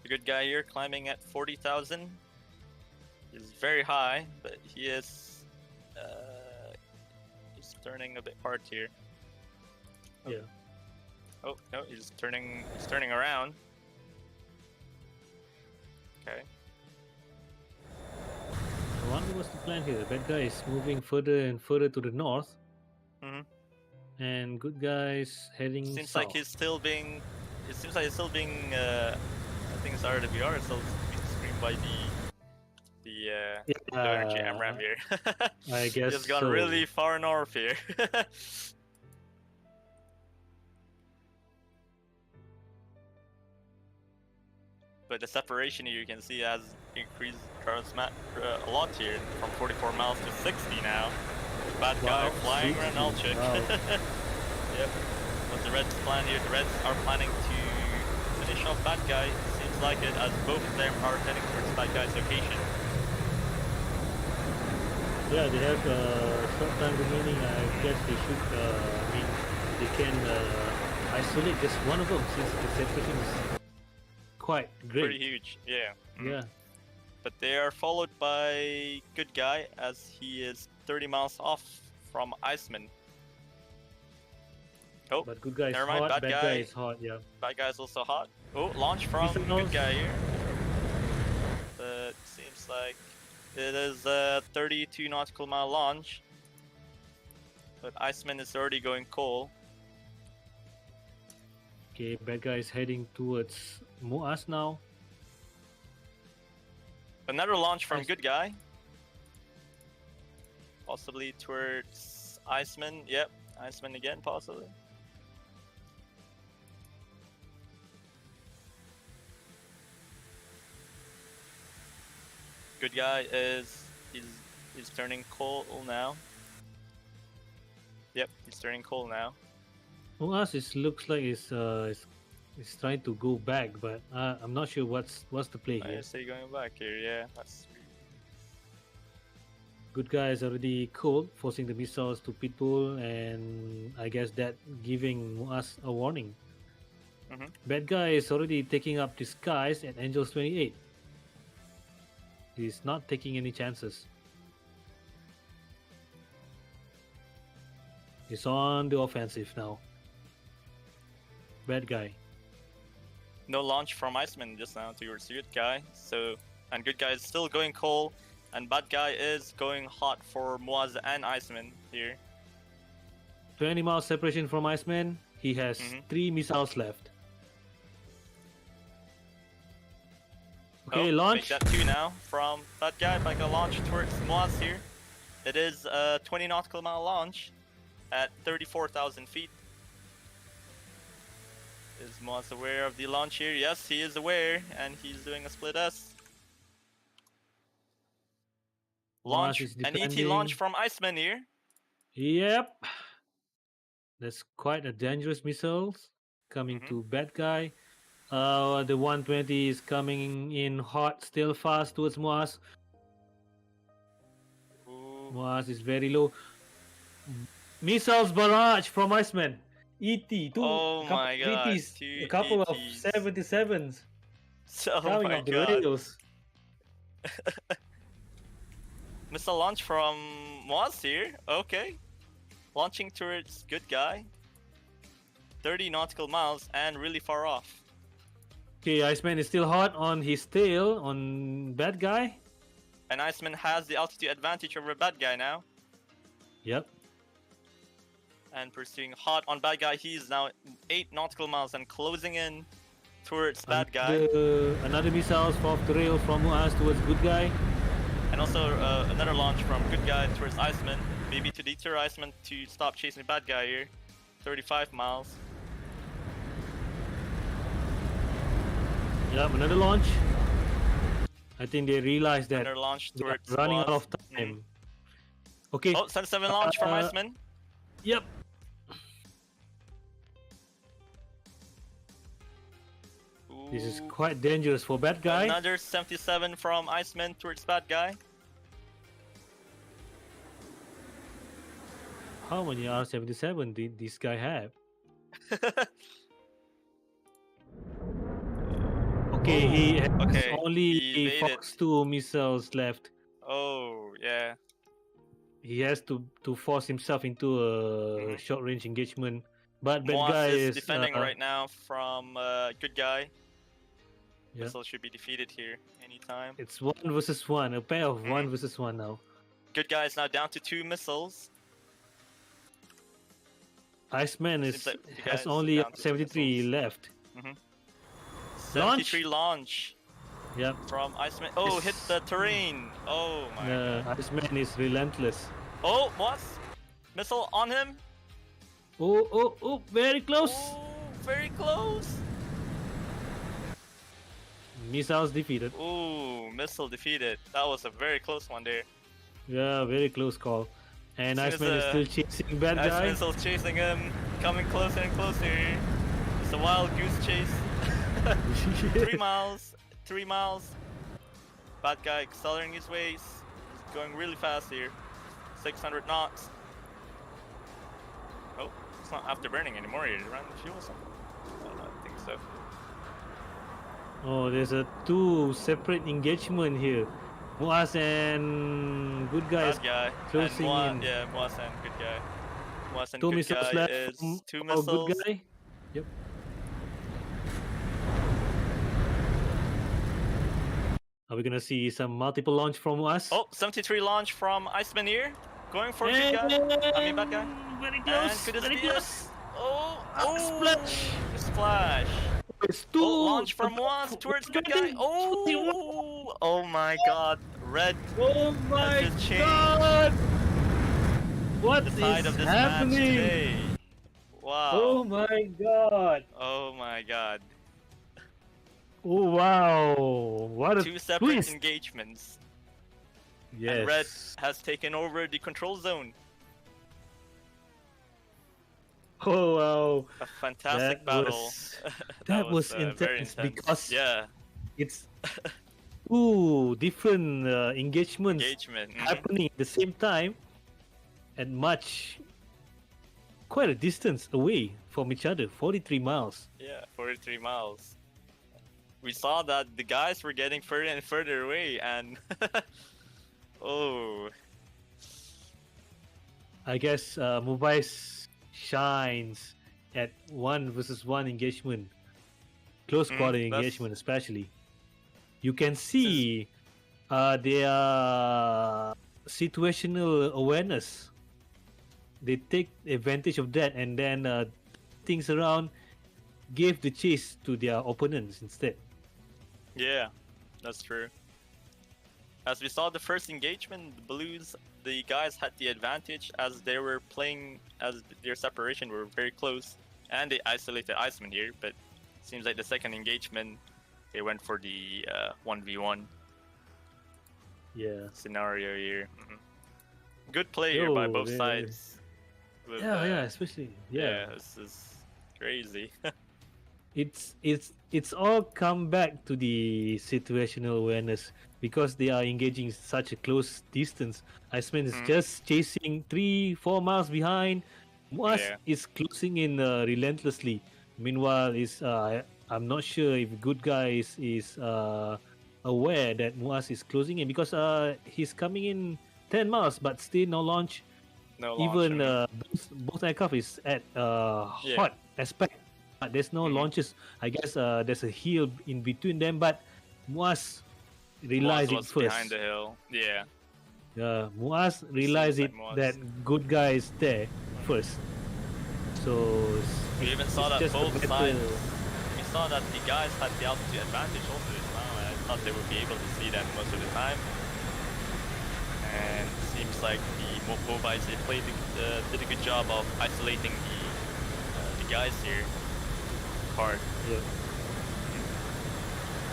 The good guy here climbing at 40,000 is very high, but he is he's turning a bit hard here. Oh. Yeah. Oh no, he's turning around. Okay. I wonder what's the plan here. Bad guy is moving further and further to the north. And good guys heading Seems south. like he's still being. It seems like he's still being. I think it's RWR still being screened by the energy AMRAM here. I guess he's gone so. really far north here. But the separation here you can see has increased a lot here, from 44 miles to 60 now. Bad guy flying around Alchik. Wow. Yep. What's the Reds' plan here? The Reds are planning to finish off bad guy. Seems like it, as both of them are heading towards bad guy's location. Yeah, they have short time remaining. I guess they should. They can isolate just one of them since the separation is quite great. Pretty huge, yeah. Yeah. But they are followed by good guy, as he is 30 miles off from Iceman. Oh, but good guy is never mind, hot. bad Guy guy is hot. Yeah. Bad guy is also hot. Oh, launch from good guy here. But seems like it is a 32 nautical mile launch. But Iceman is already going coal. Okay, bad guy is heading towards Muvais now. Another launch from good guy. Possibly towards Iceman. Yep, Iceman again, possibly. Good guy he's turning coal now. Yep, he's turning coal now. Muvais looks like it's trying to go back, but I'm not sure what's the play here. I say going back here, yeah. That's Good guy is already cold, forcing the missiles to pitbull, and I guess that giving us a warning. Bad guy is already taking up the skies at Angels 28. He's not taking any chances. He's on the offensive now. Bad guy. no launch from Iceman just now towards good guy. So, and good guy is still going coal, and bad guy is going hot for Muvais and Iceman here. 20 miles separation from Iceman. He has 3 missiles left. Okay, launch. Make that 2 now from bad guy. Bad guy launch towards Muvais here. It is a 20 nautical mile launch at 34,000 feet. Is Muvais aware of the launch here? Yes, he is aware, and he's doing a split S. Launch, an ET launch from Iceman here. Yep. That's quite a dangerous missile coming to bad guy. The 120 is coming in hot, still fast towards Muvais. Muvais is very low. Missiles barrage from Iceman. ET, my god, ETs, a couple of 77s coming off the rails. Missile launch from Muvais here. Okay. Launching towards good guy. 30 nautical miles and really far off. Okay, Iceman is still hot on his tail on bad guy. And Iceman has the altitude advantage over bad guy now. Yep. And pursuing hot on bad guy. He's now 8 nautical miles and closing in towards bad guy. Another missile off the rail from Muvais towards good guy. And also another launch from good guy towards Iceman. Maybe to deter Iceman to stop chasing the bad guy here. 35 miles. Yep, another launch. I think they realized that Another launch they are towards running out Muvais. of time. Okay. Oh, 77 launch from Iceman. Yep. This is Ooh. quite dangerous for bad guy. Another 77 from Iceman towards bad guy. How many R77 did this guy have? Okay, he has Okay, only he evaded. Fox 2 missiles left. Oh, yeah. He has to force himself into a short range engagement. But bad Muvais guy is is defending right now from good guy. Yeah. Missile should be defeated here anytime. It's 1 versus 1, a pair of 1 versus 1 now. Good guy is now down to 2 missiles. Iceman Seems like the has guy's only down to 2 73 missiles. left. 73 launch Yep. from Iceman. Oh, hit the terrain. Oh my god. Iceman is relentless. Oh, Muvais. Missile on him. Oh, very close. Oh, very close. Missiles defeated. Ooh, missile defeated. That was a very close one there. Yeah, very close call. And As soon Iceman as is still chasing bad guy. Missile's chasing him, coming closer and closer. It's a wild goose chase. 3 miles, 3 miles. Bad guy accelerating his ways. He's going really fast here. 600 knots. Oh, it's not afterburning anymore here. Run fuel or something? I don't think so. Oh, there's a 2 separate engagement here. Muvais and good guys Bad guy. closing and in. Yeah, Muvais and good guy. Muvais and 2 good missiles guy left is from 2 our missiles. good guy. Yep. Are we gonna see some multiple launch from us? Oh, 73 launch from Iceman here. Going for good guy. I mean bad guy. Very And close. could this Very be close. us? Oh, Splash. Splash. It's 2. Oh, launch from Muvais towards good guy. Oh my god. Red Oh my has just changed god! What the is tide of this match happening? today. Wow. Oh my god! Oh my god. Oh wow! What a 2 separate twist! engagements. Yes. And Red has taken over the control zone. Oh wow! A fantastic battle. That was very intense because yeah, it's 2 different engagements engagement. happening at the same time, and quite a distance away from each other, 43 miles. Yeah, 43 miles. We saw that the guys were getting further and further away, and oh, I guess Muvais shines at 1 versus 1 engagement, close quarter engagement especially. You can see their situational awareness. They take advantage of that and then things around, gave the chase to their opponents instead. yeah, that's true. As we saw the first engagement, the Blues, the guys had the advantage as they were playing, as their separation were very close, and they isolated Iceman here, but seems like the second engagement, they went for the 1v1 Yeah. scenario here. Good play here by both sides. With, Yeah, especially this is crazy. It's all come back to the situational awareness because they are engaging such a close distance. Iceman is just chasing 3-4 miles behind. Muvais is closing in relentlessly. Meanwhile, I'm not sure if good guy is aware that Muvais is closing in because he's coming in 10 miles but still no launch. No Even launch, both aircraft is at hot aspect, but there's no launches. I guess there's a hill in between them, but Muvais realized it first. Behind the hill. Yeah. Muvais realized it that good guy is there first. So We even saw that just a both better- sides. We saw that the guys had the altitude advantage also this now, and I thought they would be able to see that most of the time. And it seems like the Muvais, they did a good job of isolating the guys here hard. Yeah.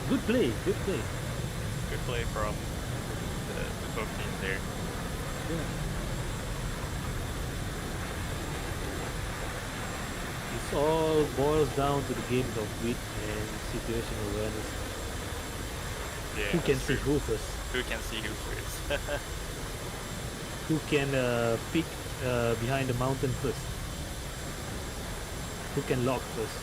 Good play. Good play from the both teams there. Yeah. It all boils down to the games of wit and situational awareness. Yeah, Who can that's see true. who first? Who can see who first? Who can peek behind the mountain first? Who can lock first?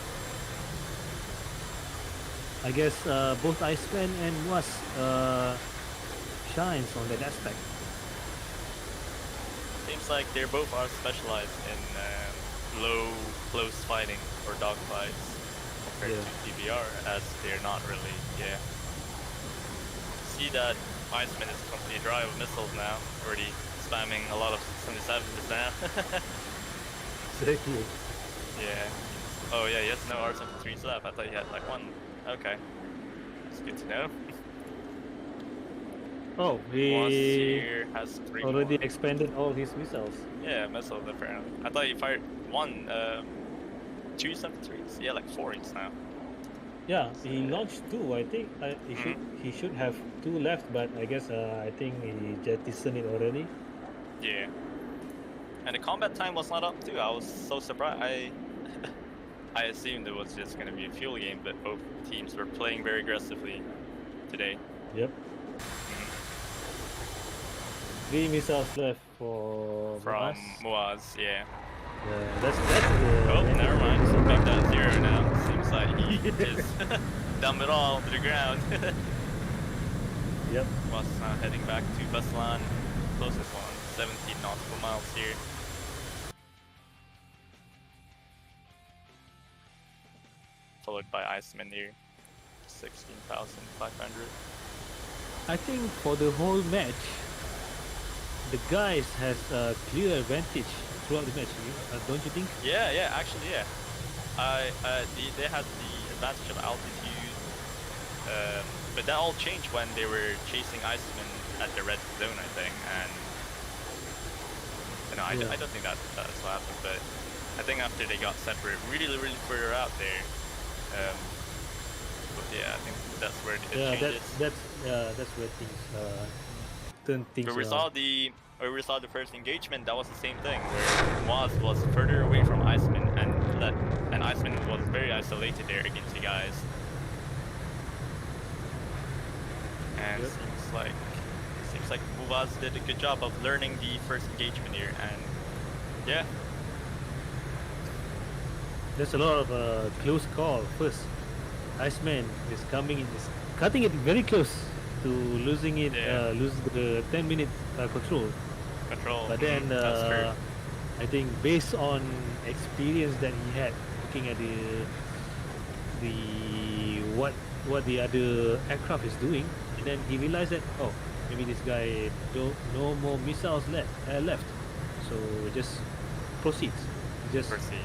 I guess both Iceman and Was shines on that aspect. Seems like they both are specialized in low close fighting or dog fights compared Yeah. to DVR, as they're not really. Yeah. See that Iceman is completely dry with missiles now, already spamming a lot of 77s now. Exactly. Yeah. Oh yeah, he has no R73s left. I thought he had like one. Okay. That's good to know. Oh, Was he here has 3 already more. expanded all his missiles. Yeah, missiles apparently. I thought he fired one, 2 73s. Yeah, like 4 each now. Yeah, he launched two. I think Mhm. he should have two left, but I guess I think he jettisoned it already. Yeah. And the combat time was not up too. I was so surprised. I assumed it was just gonna be a fuel game, but both teams were playing very aggressively today. Yep. 3 missiles left for From us. Muvais, yeah. That's Oh, never mind. that's Make that 0 now. Seems like he just dumped it all to the ground. Yep. Was heading back to Beslan, closest one, 17 nautical miles here. Followed by Iceman here, 16,500. I think for the whole match, the guys has a clear advantage throughout the match. Don't you think? Yeah, actually, yeah. They had the advantage of altitude, but that all changed when they were chasing Iceman at the red zone, I think. And you know, I don't think that's what happened, but I think after they got separate, really further out there. But yeah, I think that's where it changes. That's where things turn things Where we around. where we saw the first engagement, that was the same thing, where was further away from Iceman, and Iceman was very isolated there against you guys. And Yep. seems like Muvais did a good job of learning the first engagement here, and yeah. There's a lot of close call. First, Iceman is coming in, is cutting it very close to losing it, Yeah. lose the 10-minute control. Control. But then That's true. I think based on experience that he had looking at the what the other aircraft is doing, and then he realized that maybe this guy no more missiles left, so just proceeds. Just Proceed.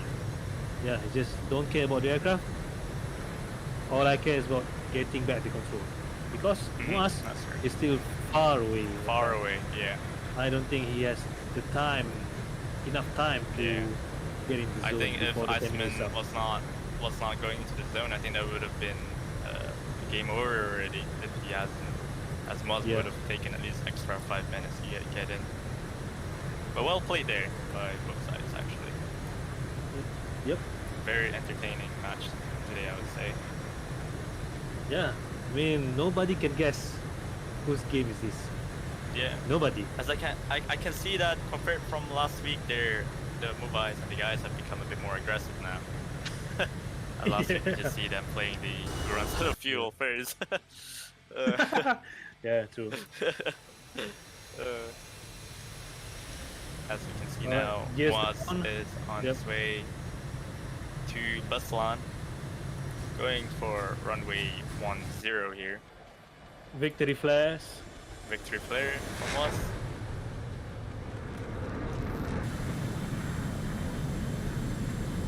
yeah, I just don't care about the aircraft. All I care is about getting back the control. Because Muvais That's right. is still far away. Far away, yeah. I don't think he has enough time to Yeah. get into the I zone think if before the 10 Iceman minutes up. was not going into the zone, I think that would have been game over already if he hasn't, as Muz Yeah. would have taken at least extra 5 minutes to get in. But well played there by both sides, actually. Yep. Very entertaining match today, I would say. Yeah. I mean, nobody can guess whose game is this. Yeah. Nobody. As I can see that compared from last week, the Muvais and the guys have become a bit more aggressive now. Last week, you just see them playing the runs out of fuel first. Yeah, true. As we can see Alright, now, yes, Muvais on. is on Yep. his way to Beslan, going for runway 10 here. Victory flares. Victory flare from us.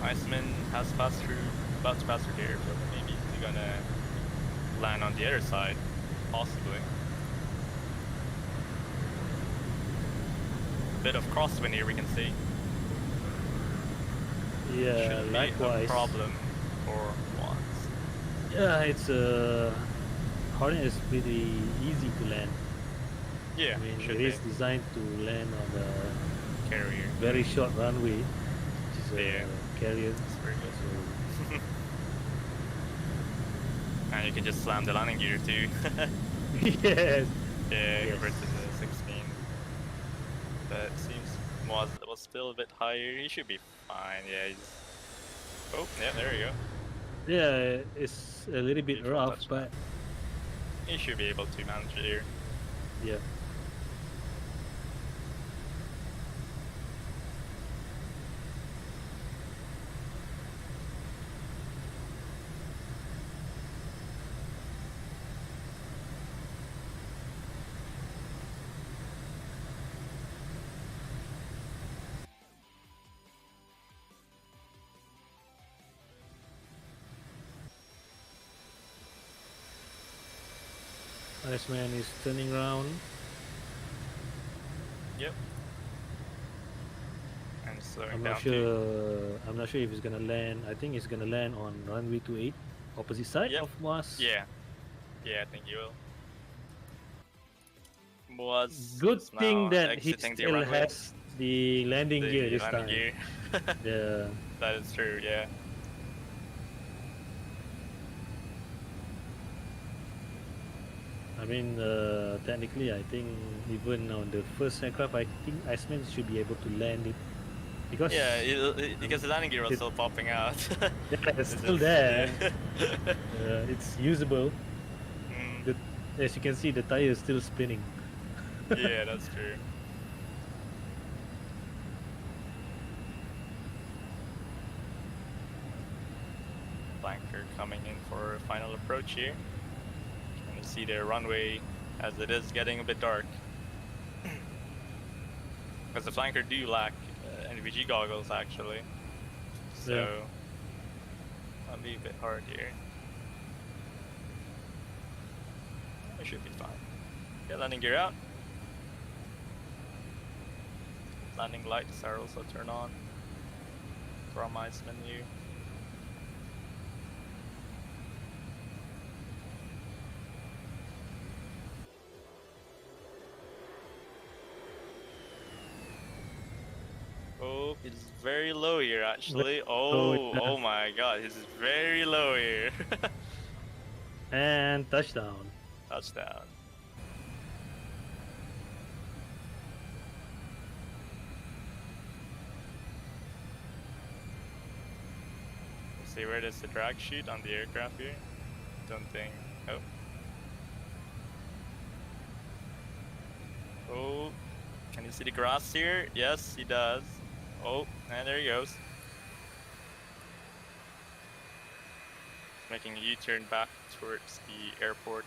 Iceman has passed through, about to pass through there, but maybe he's gonna land on the other side, possibly. A bit of crosswind here we can see. Yeah, Shouldn't be likewise. a problem for once. Yeah, it's Hornet is pretty easy to land. Yeah, I mean, should it be. is designed to land on the Carrier. very short runway, which is a Yeah. carrier. That's very good. So And you can just slam the landing gear too. yes. Yeah, Yes. compared to the 16. But it seems was still a bit higher. He should be fine. Yeah, he's. Oh, yeah, there you go. Yeah, it's a little bit Beautiful rough, touchdown. but He should be able to manage it here. yeah. Iceman is turning around. Yep. And slowing I'm down not too. sure. I'm not sure if he's gonna land. I think he's gonna land on runway 28, opposite side Yep. of Muvais. Yeah. Yeah, I think you will. Was Good thing that he exiting the still runway. has the landing The gear this landing time. gear. Yeah. That is true, yeah. I mean, technically, I think even on the first aircraft, I think Iceman should be able to land it because Yeah, because the landing gear was still popping out. yeah, it's still just- there. yeah. It's usable. Mm, As you can see, the tire is still spinning. yeah, that's true. Flanker coming in for a final approach here. And you see their runway as it is getting a bit dark. Because the flanker do lack NVG goggles actually. So Yeah. that'll be a bit hard here. It should be fine. Yeah, landing gear out. Landing lights are also turned on. Promise menu. Oh, it's very low here actually. Oh, yeah. oh my god, this is very low here. And touchdown. Touchdown. Let's see, where does the drag shoot on the aircraft here? Don't think. Oh. Oh, can you see the grass here? Yes, he does. Oh, and there he goes. Making a U-turn back towards the airport.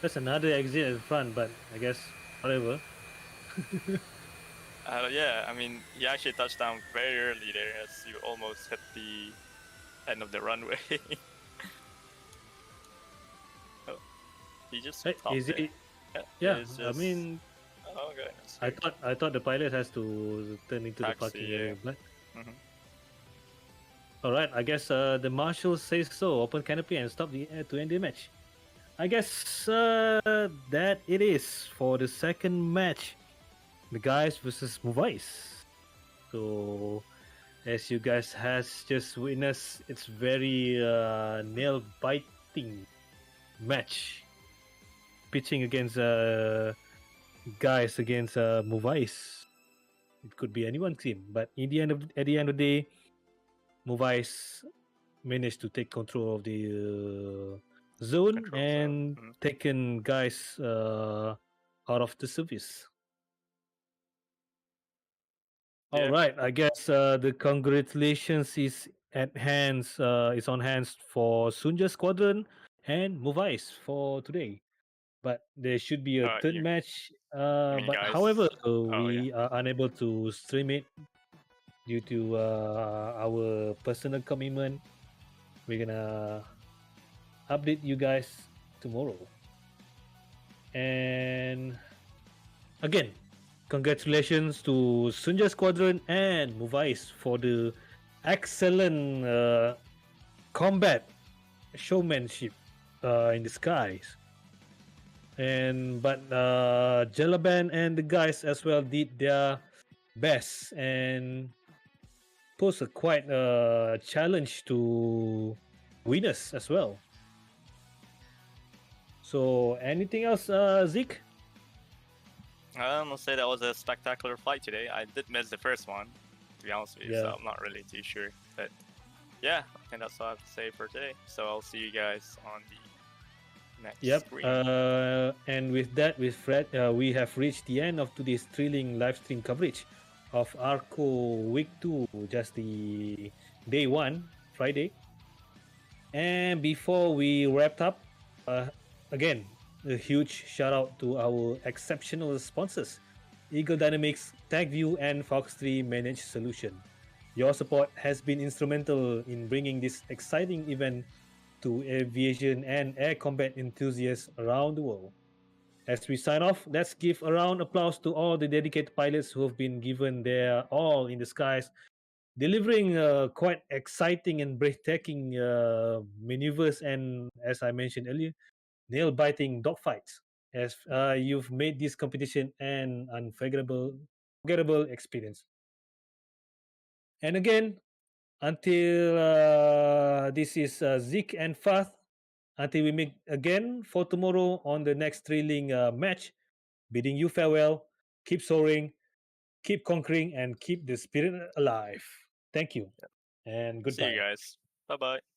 There's another exit in front, but I guess whatever. Yeah, I mean, he actually touched down very early there as you almost hit the end of the runway. Oh, he just Hey, stopped is it. it? Yeah, Yeah, it's I just- mean, Oh, goodness. I thought the pilot has to turn into the Taxi, parking yeah. area. But Mhm. all right, I guess the marshal says so. Open canopy and stop the air to end the match. I guess that it is for the second match, the guys versus Muvais. So, as you guys has just witnessed, it's very nail biting match. Pitching against guys against Muvais. It could be anyone's team, but at the end of the day, Muvais managed to take control of the zone Control zone, and mhm. taken guys out of the service. All Yeah. right, I guess the congratulations is at hands. Is on hands for SUNJA Squadron and Muvais for today. But there should be a third You match. mean But guys? however, Oh, we are unable to stream it due to our personal commitment. We're gonna update you guys tomorrow. And again, congratulations to SUNJA Squadron and Muvais for the excellent combat showmanship in the skies. But Jalaben and the guys as well did their best and posed a quite challenge to winners as well. So anything else, Zeke? I'm gonna say that was a spectacular fight today. I did miss the first one, to be honest with you, so Yeah. I'm not really too sure. But yeah, I think that's all I have to say for today. So I'll see you guys on the next Yep. screen. And with that, with Fred, we have reached the end of today's thrilling live stream coverage of ARCCO Week 2, just the day 1, Friday. And before we wrapped up, again, a huge shout out to our exceptional sponsors, Eagle Dynamics, TagView, and Fox3 Managed Solution. Your support has been instrumental in bringing this exciting event to aviation and air combat enthusiasts around the world. As we sign off, let's give a round of applause to all the dedicated pilots who have been given their all in the skies, delivering quite exciting and breathtaking maneuvers and, as I mentioned earlier, nail-biting dogfights. As you've made this competition an unforgettable experience. And again, until this is Zeke and Fath. Until we meet again for tomorrow on the next thrilling match, bidding you farewell. Keep soaring, keep conquering, and keep the spirit alive. Thank you, and See you goodbye. guys. Bye bye.